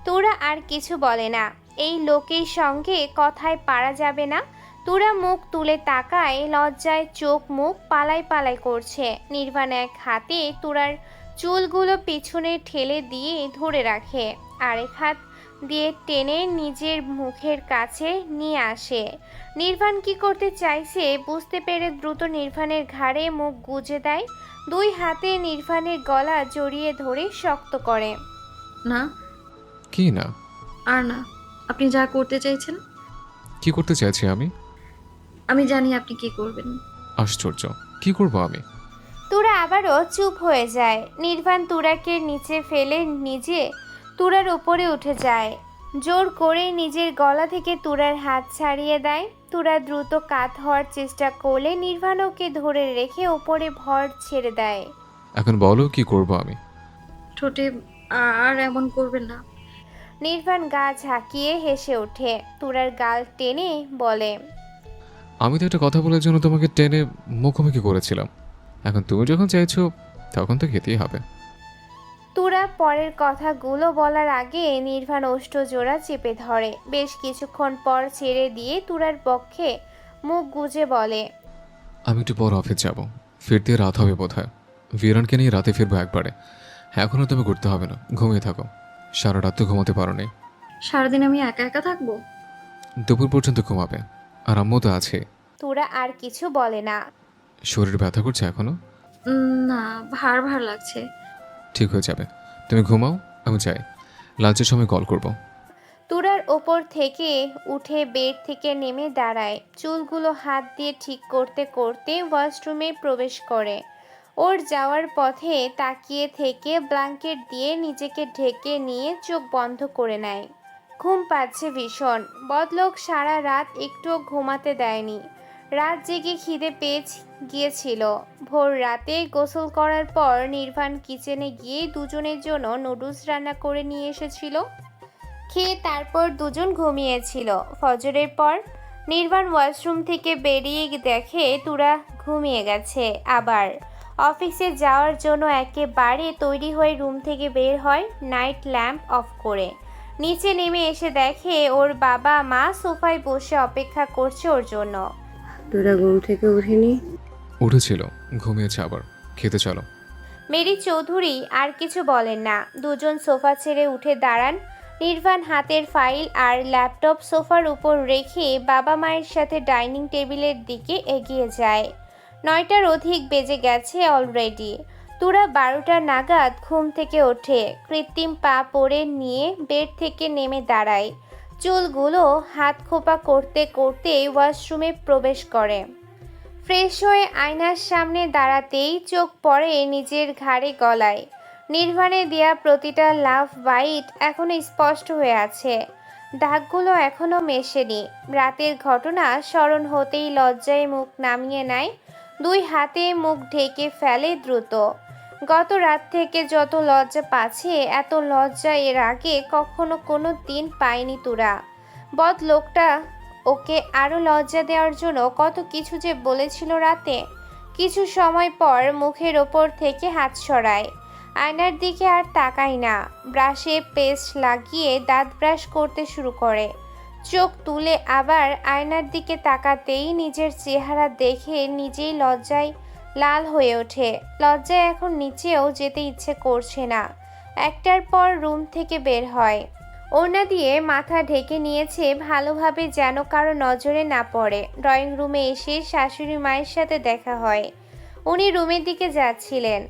তুরা আর কিছু বলে না। এই লোকের সঙ্গে কথায় পারা যাবে না। তুরা মুখ তুলে তাকায়। লজ্জায় চোখ মুখ পালাই পালাই করছে। নির্বাণ এক হাতে তুরার চুলগুলো পিছনে ঠেলে দিয়ে ধরে রাখে, আরেক হাত দিয়ে টেনে নিজের মুখের কাছে নিয়ে আসে। নির্বাণ কি করতে চাইছে বুঝতে পেরে দ্রুত নির্বাণের ঘাড়ে মুখ গুজে দেয়। দুই হাতে নির্বাণের গলা জড়িয়ে ধরে শক্ত করে। না, কি না? আর না। আপনি যা করতে চাইছেন। কি করতে চাইছি আমি? আমি জানি আপনি কি করবেন। আশ্চর্য, কি করব আমি? তুরা আবারও চুপ হয়ে যায়। নির্বাণ তুরাকে নিচে ফেলে নিজে তুরার উপরে উঠে যায়। জোর করে নিজের গলা থেকে তুরার হাত ছাড়িয়ে দেয়। তুরা দ্রুত কাত হওয়ার চেষ্টা করলে নির্বাণ ওকে ধরে রেখে উপরে ভর ছেড়ে দেয়। এখন বলো কি করব আমি? ঠোঁটে আর এমন করবেন না। নির্বাণ গা ঝাঁকিয়ে হেসে ওঠে। তুরার গাল টেনে বলে, আমি তো একটা কথা বলার জন্য তোমাকে টেনে মুখোমুখি করেছিলাম, এখন তুমি যখন চাইছো তখন তো খেতেই হবে। তুরা পরের কথাগুলো বলার আগে নির্বাণ ওষ্ঠ জোড়া চেপে ধরে। বেশ কিছুক্ষণ পর ছেড়ে দিয়ে তুরার পক্ষে মুখ গুজে বলে, আমি একটু পর অফিস যাব, ফিরতে রাত হবে বোধহয়। ভিরানকে নিয়ে রাতে ফিরবো একবারে। এখনও তুমি ঘুরতে হবে না, ঘুমিয়ে থাকো। সারা রাত তো ঘুমাতে পারো নি। সারাদিন আমি একা একা থাকবো? দুপুর পর্যন্ত ঘুমাবে, আর আম্মু তো আছে। তুরা আর কিছু বলে না। শরীর ব্যথা করছে এখনো? না, ভার ভার লাগছে। ঠিক হয়ে যাবে, তুমি ঘুমাও, আমি যাই। লাঞ্চের সময় কল করব। তুরার ওপর থেকে উঠে বেড থেকে নেমে দাঁড়ায়। চুলগুলো হাত দিয়ে ঠিক করতে করতে ওয়াশরুমে প্রবেশ করে। ওর যাওয়ার পথে তাকিয়ে থেকে ব্ল্যাঙ্কেট দিয়ে নিজেকে ঢেকে নিয়ে চোখ বন্ধ করে নেয়। ঘুম পাচ্ছে ভীষণ। বদলোক সারা রাত একটুও ঘুমাতে দেয়নি। রাত জেগে খিদে পেয়ে গিয়েছিল। ভোর রাতে গোসল করার পর নির্বাণ কিচেনে গিয়ে দুজনের জন্য নুডলস রান্না করে নিয়ে এসেছিল। খেয়ে তারপর দুজন ঘুমিয়েছিল। ফজরের পর নির্বাণ ওয়াশরুম থেকে বেরিয়ে দেখে তুরা ঘুমিয়ে গেছে। আবার অফিসে যাওয়ার জন্য একেবারে তৈরি হয়ে রুম থেকে বের হয় নাইট ল্যাম্প অফ করে। নিচে নেমে এসে দেখে ওর বাবা মা সোফায় বসে অপেক্ষা করছে ওর জন্য। তোরা ঘুম থেকে উঠিনি? উঠেছিল, ঘুমিয়েছে আবার। খেতে চলো। মেরি চৌধুরী আর কিছু বলেন না। দুজন সোফা ছেড়ে উঠে দাঁড়ান। নির্বাণ হাতের ফাইল আর ল্যাপটপ সোফার উপর রেখে বাবা মায়ের সাথে ডাইনিং টেবিলের দিকে এগিয়ে যায়। 9টার অধিক বেজে গেছে অলরেডি। তুরা 12টা নাগাদ ঘুম থেকে ওঠে। কৃত্রিম পা পরে নিয়ে বেড থেকে নেমে দাঁড়ায়। চুলগুলো হাত খোপা করতে করতে ওয়াশরুমে প্রবেশ করে। ফ্রেশ হয়ে আয়নার সামনে দাঁড়াতেই চোখ পড়ে নিজের ঘাড়ে গলায়। নির্বাণে দেয়া প্রতিটা লাভ বাইট এখনো স্পষ্ট হয়ে আছে। দাগগুলো এখনো মেশেনি। রাতের ঘটনা স্মরণ হতেই লজ্জায় মুখ নামিয়ে নেয়। 2 হাতে মুখ ঢেকে ফেলে দ্রুত। গত রাত থেকে যত লজ্জা পাচ্ছে, এত লজ্জা এর আগে কখনো কোনো দিন পায়নি তুরা। বদ লোকটা ওকে আরও লজ্জা দেওয়ার জন্য কত কিছু যে বলেছিল রাতে। কিছু সময় পর মুখের ওপর থেকে হাত সরায়। আয়নার দিকে আর তাকায় না। ব্রাশে পেস্ট লাগিয়ে দাঁত ব্রাশ করতে শুরু করে। চোখ তুলে আবার আয়নার দিকে তাকাতেই নিজের চেহারা দেখে নিজেই লজ্জায় লাল হয়ে ওঠে। লজ্জায় এখন নিচেও যেতে ইচ্ছে করছে না। একটার পর রুম থেকে বের হয়। ওড়না দিয়ে মাথা ঢেকে নিয়েছে ভালোভাবে যেন কারো নজরে না পড়ে। ড্রয়িং রুমে এসে শাশুড়ি মায়ের সাথে দেখা হয়। উনি রুমের দিকে যাচ্ছিলেন।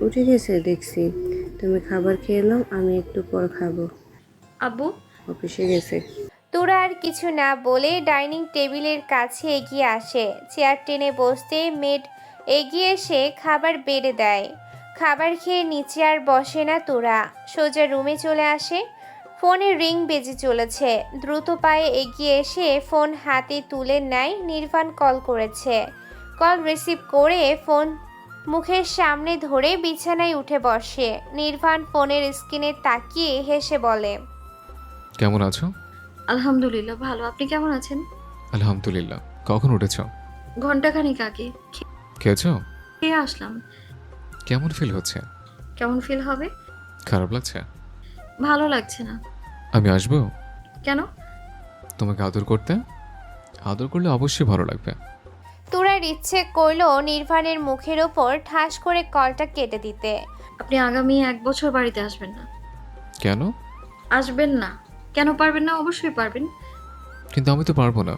উঠে গেছে দেখছি। তুমি খাবার খেয়ে নাও, আমি একটু পর খাবো। আব্বু? অফিসে গেছে। তোরা আর কিছু না বলে ডাইনিং টেবিলের কাছে এগিয়ে আসে। চেয়ার টেনে বসতে মেড এগিয়ে এসে খাবার বেড়ে দেয়। খাবার খেয়ে নিচে আর বসে না তোরা, সোজা রুমে চলে আসে। ফোনের রিং বেজে চলেছে। দ্রুত পায়ে এগিয়ে এসে ফোন হাতে তুলে নেয়। নির্বাণ কল করেছে। কল রিসিভ করে ফোন মুখের সামনে ধরে বিছানায় উঠে বসে। নির্বাণ ফোনের স্ক্রিনে তাকিয়ে হেসে বলে, কেমন আছো? আলহামদুলিল্লাহ ভালো। আপনি কেমন আছেন? আলহামদুলিল্লাহ। কখন উঠেছ? ঘন্টাখানিক আগে খেয়েছো? খেয়ে আসলাম। কেমন ফিল হচ্ছে? কেমন ফিল হবে? খারাপ লাগছে? ভালো লাগছে না। আমি আসবো? কেন? তোমাকে আদর করতে। আদর করলে অবশ্যই ভালো লাগবে। তোরার ইচ্ছে করলো নির্বাণের মুখের ওপর ঠাস করে কলটা কেটে দিতে। আপনি আগামী 1 বছর বাড়িতে আসবেন না। কেন? আসবেন না। কেন পারবেন না? অবশ্যই পারবেন। কিন্তু আমি তো পারবো না।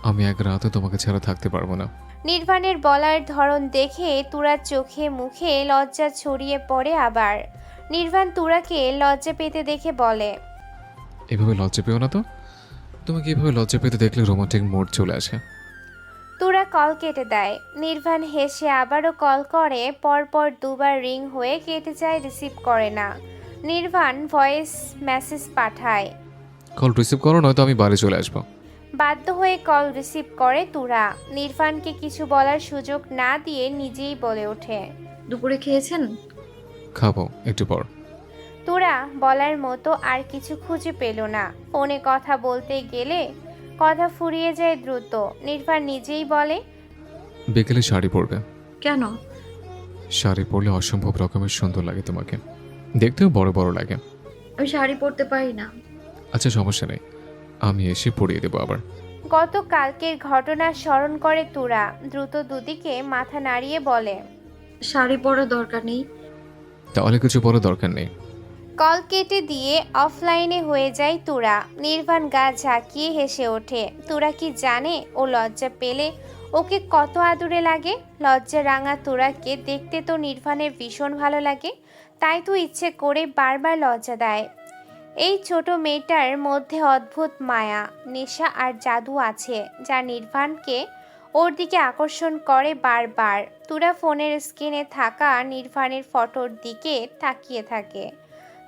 আমি এক রাতে তোমাকে ছাড়া থাকতে পারবো না। নির্বাণের বলার ধরন দেখে তুরার চোখে মুখে লজ্জা ছড়িয়ে পড়ে আবার। নির্বাণ তুরাকে লজ্জা পেতে দেখে বলে, এভাবে লজ্জা পেও না তো। তোমাকে এভাবে লজ্জা পেতে দেখলে রোমান্টিক মোড চলে আসে। তুরা কল কেটে দেয়। নির্বাণ হেসে আবারও কল করে। পরপর 2বার রিং হয়ে কেটে যায়, রিসিভ করে না। নির্বাণ ভয়েস মেসেজ পাঠায়, কল রিসিভ করো, নয়তো আমি বাড়ি চলে আসবো। বাধ্য হয়ে কল রিসিভ করে তুরা। নির্বাণকে কিছু বলার সুযোগ না দিয়ে নিজেই বলে ওঠে, দুপুরে খেয়েছেন? খাবো একটু পর। তুরা বলার মতো আর কিছু খুঁজে পেল না। ফোনে কথা বলতে গেলে কথা ফুরিয়ে যায় দ্রুত। নির্বাণ নিজেই বলে, বিকেলে শাড়ি পরবে। কেন? শাড়ি পরলে অসম্ভব রকমের সুন্দর লাগে তোমাকে, দেখতেও বড় বড় লাগে। আমি শাড়ি পরতে পারি না। আচ্ছা সমস্যা নেই, আমি এসে পরিয়ে দেবো আবার। গতকালকের ঘটনা স্মরণ করে তুরা। দ্রুত দুদিকে মাথা নাড়িয়ে বলে, শাড়ি পরার দরকার নেই। তাহলে কিছু বড় দরকার নেই। কল কেটে দিয়ে অফলাইনে হয়ে যায় তুরা। নির্বাণ গা ঝাঁকিয়ে হেসে ওঠে। তুরা কি জানে ও লজ্জা পেলে ওকে কত আদুরে লাগে? লজ্জা রাঙা তুরাকে দেখতে তো নির্বাণের ভীষণ ভালো লাগে। তাই তো ইচ্ছে করে বারবার লজ্জা দেয়। এই ছোট মেয়েটার মধ্যে অদ্ভুত মায়া, নেশা আর জাদু আছে, যা নির্বাণকে ওর দিকে আকর্ষণ করে বারবার। তুরা ফোনের স্ক্রিনে থাকা নির্বাণের ফটোর দিকে তাকিয়ে থাকে।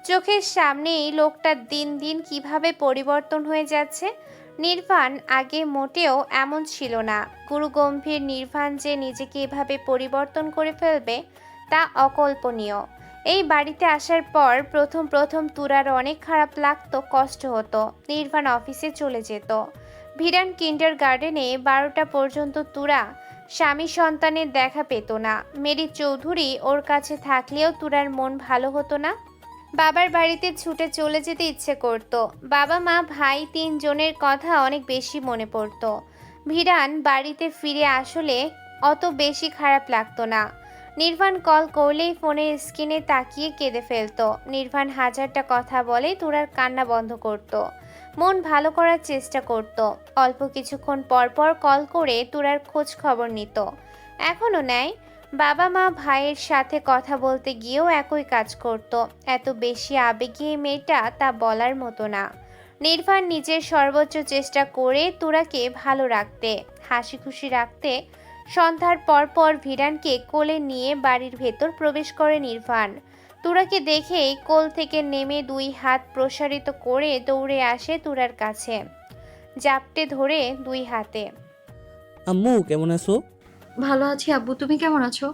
চোখের সামনেই লোকটা দিন দিন কিভাবে পরিবর্তন হয়ে যাচ্ছে। নির্বাণ আগে মোটেও এমন ছিল না। গুরুগম্ভীর নির্বাণ যে নিজেকে এভাবে পরিবর্তন করে ফেলবে তা অকল্পনীয়। এই বাড়িতে আসার পর প্রথম তুরার অনেক খারাপ লাগতো, কষ্ট হতো। নির্বাণ অফিসে চলে যেত। ভিরান কিন্ডার গার্ডেনে 12টা পর্যন্ত তুরা স্বামী সন্তানের দেখা পেত না। মেরি চৌধুরী ওর কাছে থাকলেও তুরার মন ভালো হতো না। বাবার বাড়িতে ছুটে চলে যেতে ইচ্ছে করত। বাবা মা ভাই 3 জনের কথা অনেক বেশি মনে পড়ত। ভিরান বাড়িতে ফিরে আসলে অত বেশি খারাপ লাগতো না। নির্বাণ কল করলেই ফোনের স্ক্রিনে তাকিয়ে কেঁদে ফেলত। নির্বাণ হাজারটা কথা বলে তুরার কান্না বন্ধ করত। মন ভালো করার চেষ্টা করত। অল্প কিছুক্ষণ পর পর কল করে তুরার খোঁজ খবর নিত। এখনও নেয়। বাবা মা ভাইয়ের সাথে কথা বলতে গিয়েও একই কাজ করত। এত বেশি আবেগী এই মেয়েটা তা বলার মতো না। নির্বাণ নিজের সর্বোচ্চ চেষ্টা করে তুরাকে ভালো রাখতে, হাসি খুশি রাখতে। সন্ধ্যার পর ভিরানকে কোলে নিয়ে বাড়ির ভেতর প্রবেশ করে নির্বাণ। তুরাকে দেখেই কোল থেকে নেমে 2 হাত প্রসারিত করে দৌড়ে আসে তুরার কাছে, জাপটে ধরে 2 হাতে। আম্মু কেমন আছো? ভালো আছি আব্বু, তুমি কেমন আছো?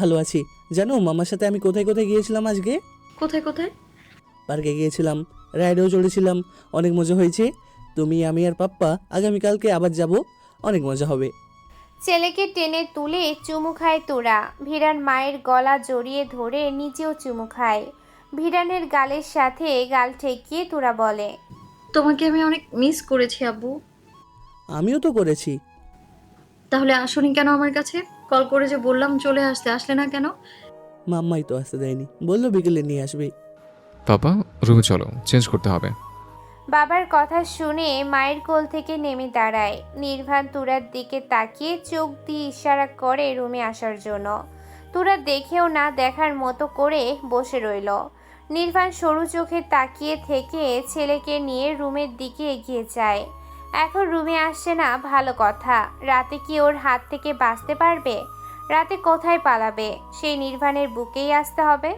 ভালো আছি। জানো মামার সাথে আমি কোথায় কোথায় গিয়েছিলাম আজকে? কোথায় কোথায়? পার্কে গিয়েছিলাম, রাইডেও চড়েছিলাম, অনেক মজা হয়েছে। তুমি, আমি আর পাপ্পা আগামীকালকে আবার যাব, অনেক মজা হবে। ছেলেকে টেনে তুলে চুমু খায় তুরা। ভিরান মায়ের গলা জড়িয়ে ধরে নিজেও চুমু খায়। ভিরানের গালের সাথে গাল ঠেকিয়ে তুরা বলে, তোমাকে আমি অনেক মিস করেছি আব্বু। আমিও তো করেছি। তাহলে আসোনি কেন আমার কাছে? কল করে যে বললাম চলে আসতে, আসলে না কেন? মাম্মাই তো আসতে দেয়নি, বললো বিকেলে নিয়ে আসবে। পাপা রুমে চলো, চেঞ্জ করতে হবে। বাবার কথা শুনে মায়ের কোল থেকে নেমে দাঁড়ায়। নির্বাণ তুরার দিকে তাকিয়ে চোখ দিয়ে ইশারা করে রুমে আসার জন্য। তুরা দেখেও না দেখার মতো করে বসে রইল। নির্বাণ সরু চোখে তাকিয়ে থেকে ছেলেকে নিয়ে রুমের দিকে এগিয়ে যায়। এখন রুমে আসছে না, ভালো কথা। রাতে কি ওর হাত থেকে বাঁচতে পারবে? রাতে কোথায় পালাবে? সেই নির্বাণের বুকেই আসতে হবে।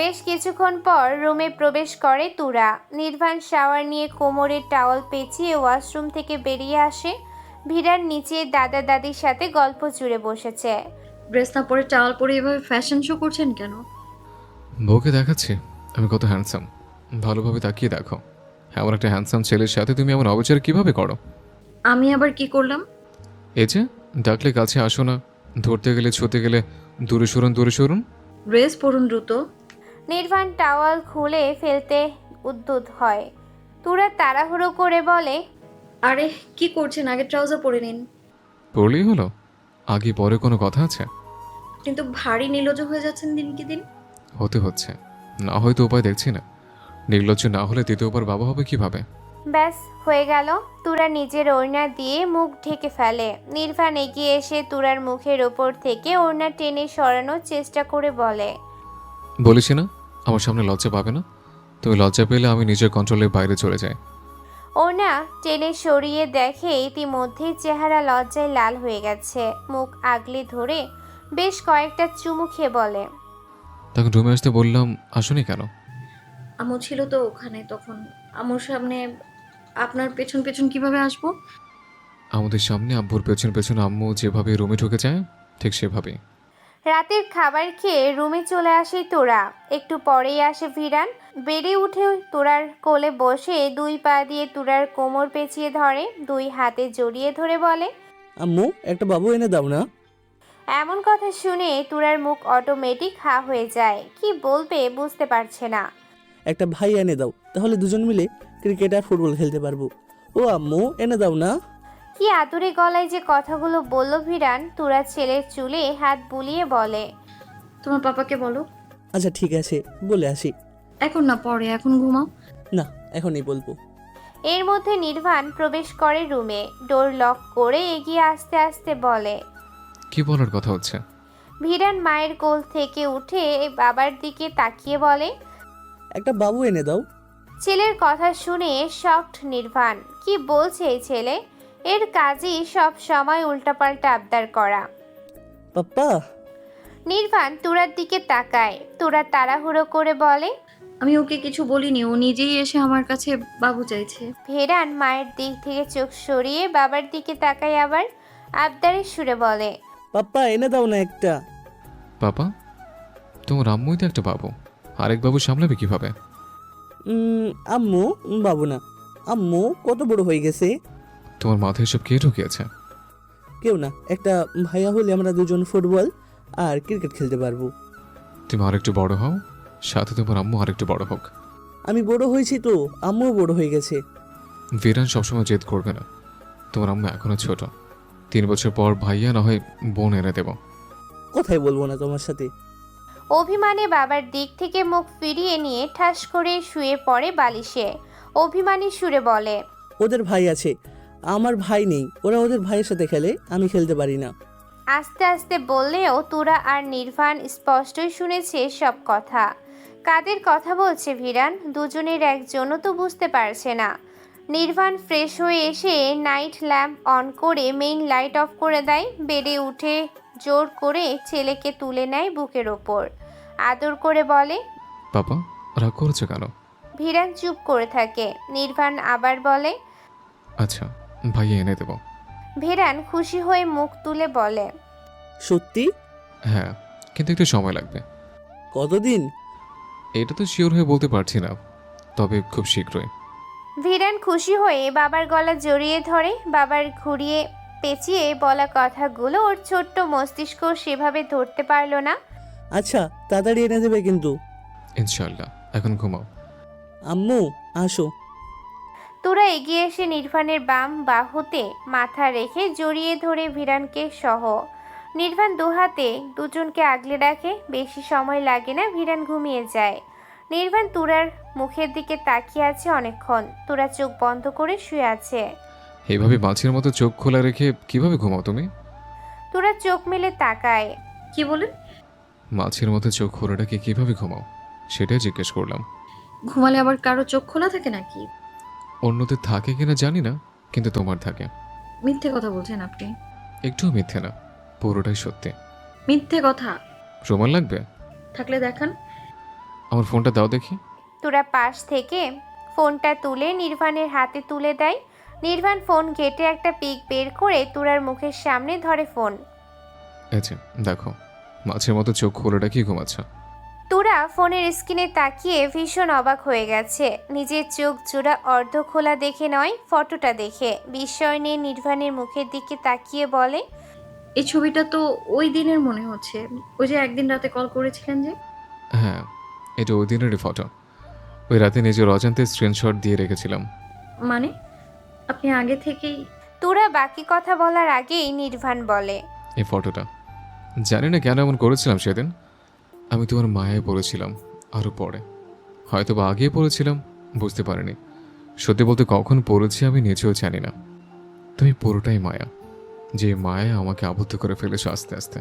বেশ কিছুক্ষণ পর রুমে প্রবেশ করে তুরা। নির্বাণ শাওয়ার নিয়ে কোমরের টাওয়াল পেঁচিয়ে ওয়াশরুম থেকে বেরিয়ে আসে। ভিড়ার নিচে দাদা দাদির সাথে গল্প জুড়ে বসেছে। ড্রেস না পরে টাওয়াল পরে এভাবে ফ্যাশন শো করছেন কেন? বউকে দেখাচ্ছি আমি কত হ্যান্ডসাম। ভালোভাবে তাকিয়ে দেখো, এমন একটা হ্যান্ডসাম ছেলের সাথে তুমি এমন অবিচার কিভাবে করো? আমি আবার কি করলাম? এই যে ডাকলে কাছে আসো না, ধরতে গেলে ছুতে গেলে দূরে সরুন দূরে সরুন। ড্রেস পরুন দ্রুত। নির্বাণ টাওয়াল খুলে ফেলতে উদ্যত হয়। তুরা তাড়াহুড়ো করে বলে, আরে কি করছেন? আগে ট্রাউজার পরে নিন। পড়লেই হলো, আগে পরে কোনো কথা আছে? কিন্তু ভারী নির্লজ্জ হয়ে যাচ্ছেন দিন কি দিন। হতে হচ্ছে, না হয়তো উপায় দেখছি না। নির্লজ্জ না হলে দ্বিতীয়বার বাবা হবে কিভাবে? ব্যাস হয়ে গেল। তুরা নিজের ওড়না দিয়ে মুখ ঢেকে ফেলে। নির্বাণ এগিয়ে এসে তুরার মুখের ওপর থেকে ওড়না টেনে সরানোর চেষ্টা করে বলে, বলেছি না আমার সামনে লজ্জা পাবে না। তুমি লজ্জা পেলে আমি নিজের কন্ট্রোলের বাইরে চলে যাই। ওড়না টেনে সরিয়ে দেখে ইতিমধ্যেই চেহারা লজ্জায় লাল হয়ে গেছে। মুখ আগলে ধরে বেশ কয়েকটা চুমু খেয়ে বলে, তখন রুমে আসতে বললাম, আসুনি কেন? আম্মু ছিল তো ওখানে, তখন আম্মুর সামনে আপনার পেছন পেছন কিভাবে আসবো? আমাদের সামনে আব্বুর পেছন পেছন আম্মু যেভাবে রুমে ঢুকে যায় ঠিক সেভাবেই। রাতের খাবার খেয়ে রুমে চলে আসে তোরা। একটু পরেই আসে ভিরান। বেড়ে উঠে তোরার কোলে বসে 2 পা দিয়ে তোরার কোমর পেঁচিয়ে ধরে, 2 হাতে জড়িয়ে ধরে বলে, আম্মু একটা বাবু এনে দাও না। এমন কথা শুনে তোরার মুখ অটোমেটিক হা হয়ে যায়। কি বলবে বুঝতে পারছে না। একটা ভাই এনে দাও, তাহলে দুজন মিলে ক্রিকেট আর ফুটবল খেলতে পারবো। ও আম্মু এনে দাও না। কি আদুরে গলায় যে কথাগুলো বলল ভিরান। তোরা ছেলের চুলে হাত বুলিয়ে বলে, তোমার পাপাকে বলো। আচ্ছা ঠিক আছে, বলে আসি। এখন না, পরে, এখন ঘুমাও। না এখনই বলবো। এর মধ্যে নির্বাণ প্রবেশ করে রুমে। ডোর লক করে এগিয়ে আসতে আসতে বলে, কি বলার কথা হচ্ছে? ভিরান মায়ের কোল থেকে উঠে বাবার দিকে তাকিয়ে বলে, একটা বাবু এনে দাও। ছেলের কথা শুনে শকড নির্বাণ। কি বলছে এই ছেলে? এর কাজই সব সময় উল্টাপাল্টা আবদার করা। পাপ্পা, নির্বাণ তুরার দিকে তাকায়। তুরা তাড়াহুড়ো করে বলে, আমি ওকে কিছু বলিনি, ও নিজেই এসে আমার কাছে বাবু চাইছে। ভেরান মায়ের দিক থেকে চোখ সরিয়ে বাবার দিকে তাকায়, আবার আবদারের সুরে বলে, পাপ্পা এনে দাও না একটা। পাপা, তোমার আম্মুই তো একটা বাবু, আরেক বাবু সামলাবে কিভাবে? আম্মু বাবু না, আম্মু কত বড় হয়ে গেছে। তোমার মাথায় এসব কে ঢুকিয়েছে? কেউ না, একটা ভাইয়া হলে আমরা দুজন ফুটবল আর ক্রিকেট খেলতে পারবো। তুমি আরেকটু বড় হও, সাথে তোমার আম্মু আরেকটু বড় হোক। আমি বড় হয়েছি তো, আম্মুও বড় হয়ে গেছে। ভিরান সবসময় জেদ করবে না, তোমার আম্মু এখনো ছোট। 3 বছর পর ভাইয়া না হয় বোন এনে দেব। কোথায় বলবো না তোমার সাথে। অভিমানে বাবার দিক থেকে মুখ ফিরিয়ে নিয়ে ঠাস করে শুয়ে পড়ে বালিশে। অভিমানী সুরে বলে, ওদের ভাই আছে, আমার ভাই নেই। ওরা ওদের ভাইয়ের সাথে খেলে, আমি খেলতে পারি না। আস্তে আস্তে বললেও তুরা আর নির্বাণ স্পষ্টই শুনেছে সব কথা। কাদের কথা বলছে ভিরান, দুজনের একজনও তো বুঝতে পারছে না। নির্বাণ ফ্রেশ হয়ে এসে নাইট ল্যাম্প অন করে মেইন লাইট অফ করে দেয়। বেডে উঠে জোর করে ছেলেকে তুলে নেয় বুকের ওপর, আদর করে বলে, পাপা রাগ করেছো কেন? ভিরান চুপ করে থাকে। নির্বাণ আবার বলে, আচ্ছা ভাইয়া এনে দেব। ভিরান খুশি হয়ে মুখ তুলে বলে, সত্যি? হ্যাঁ, কিন্তু একটু সময় লাগবে। কতদিন? এটা তো শিওর হয়ে বলতে পারছি না, তবে খুব শীঘ্রই। ভিরান খুশি হয়ে বাবার গলা জড়িয়ে ধরে। বাবার ঘুরিয়ে পেঁচিয়ে বলা কথাগুলো ওর ছোট্ট মস্তিষ্ক সেভাবে ধরতে পারল না। আচ্ছা তাড়াতাড়ি এনে দেবে কিন্তু। ইনশাল্লাহ, এখন ঘুমাও। আম্মু আসো। তোরা এগিয়ে এসে নির্বাণের বাম বাহুতে মাথা রেখে জড়িয়ে ধরে ভিরানকে সহ। নির্বাণ দুহাতে দুজনকে আগলে রাখে। বেশি সময় লাগে না, ভিরান ঘুমিয়ে যায়। নির্বাণ তুরার মুখের দিকে তাকিয়ে আছে অনেকক্ষণ। তুরা চোখ বন্ধ করে শুয়ে আছে। এইভাবে মাছের মতো চোখ খোলা রেখে কিভাবে ঘুমাও তুমি? তুরা চোখ মেলে তাকায়। কি বলেন? মাছের মতো চোখ খোলা রেখে কিভাবে ঘুমাও সেটাই জিজ্ঞেস করলাম। ঘুমালে আবার কারো চোখ খোলা থাকে নাকি? অন্যদের থাকে কিনা জানি না, কিন্তু তোমার থাকে। মিথ্যে কথা বলছেন আপনি। একটুও মিথ্যে না, পুরোটাই সত্যি। মিথ্যে কথা? প্রমাণ লাগবে? থাকলে দেখান। আমার ফোনটা দাও দেখি। তুরা পাশ থেকে ফোনটা তুলে নির্বাণের হাতে তুলে দেয়। নির্বাণ ফোন ঘেটে একটা পিক বের করে তুরার মুখের সামনে ধরে ফোন। আচ্ছা দেখো, মাছের মতো চোখ খোলা রেখে ঘুমাচ্ছ। তুরা ফোনের স্ক্রিনে তাকিয়ে ভীষণ অবাক হয়ে গেছে। নিজের চোখ জোড়া অর্ধ খোলা দেখে নয়, ফটোটা দেখে বিস্ময় নিয়ে নির্বাণের মুখের দিকে তাকিয়ে বলে, এই ছবিটা তো ওই দিনের মনে হচ্ছে, ওই যে একদিন রাতে কল করেছিলেন যে। হ্যাঁ, এটা ওই দিনেরই ফটো। ওই রাতে নিজের অজান্তে স্ক্রিনশট দিয়ে রেখেছিলাম। মানে আপনি আগে থেকেই? তুরা বাকি কথা বলার আগেই নির্বাণ বলে, এই ফটোটা জানি না কেন এমন করেছিলাম সেদিন। আমি তোমার মায়ায় পড়েছিলাম, আরও পরে হয়তো বা আগেই পড়েছিলাম, বুঝতে পারিনি। সত্যি বলতে কখন পড়েছি আমি নিজেও জানি না। তুমি পুরোটাই মায়া, যে মায়া আমাকে আবদ্ধ করে ফেলেছো আস্তে আস্তে।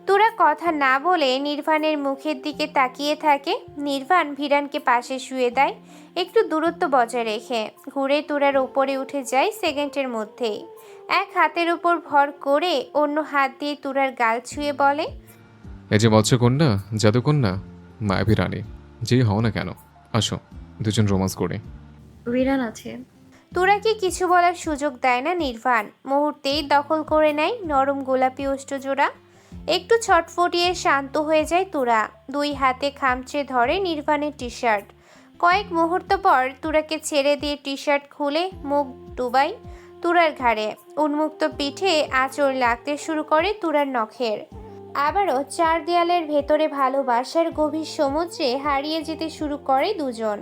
তুরা কথা না বলে নির্বাণের মুখের দিকে তাকিয়ে থাকে। নির্বাণ ভিরানকে পাশে শুয়ে দেয়, একটু দূরত্ব বজায় রেখে। ঘুরে তুরার উপরে উঠে যায় সেকেন্ডের মধ্যেই। এক হাতের উপর ভর করে অন্য হাত দিয়ে তুরার গাল ছুঁয়ে বলে, এই যে মৎস্যকন্যা, জাদুকন্যা, মায়াবী রানী, যেই হও না কেন, আসো দুজন রোমান্স করে। ভিরান আছে। তুরাকে কিছু বলার সুযোগ দেয় না নির্বাণ। মুহূর্তেই দখল করে নেয় নরম গোলাপি ওষ্ঠজোড়া। একটু ছটফটিয়ে শান্ত হয়ে যায় তুরা। দুই হাতে খামচে ধরে নির্বাণের টি শার্ট। কয়েক মুহূর্ত পর তুরাকে ছেড়ে দিয়ে টি শার্ট খুলে মুখ ডুবাই তুরার ঘাড়ে। উন্মুক্ত পিঠে আঁচড় লাগতে শুরু করে তুরার নখের। আবারও চার দেয়ালের ভেতরে ভালোবাসার গভীর সমুদ্রে হারিয়ে যেতে শুরু করে দুজন।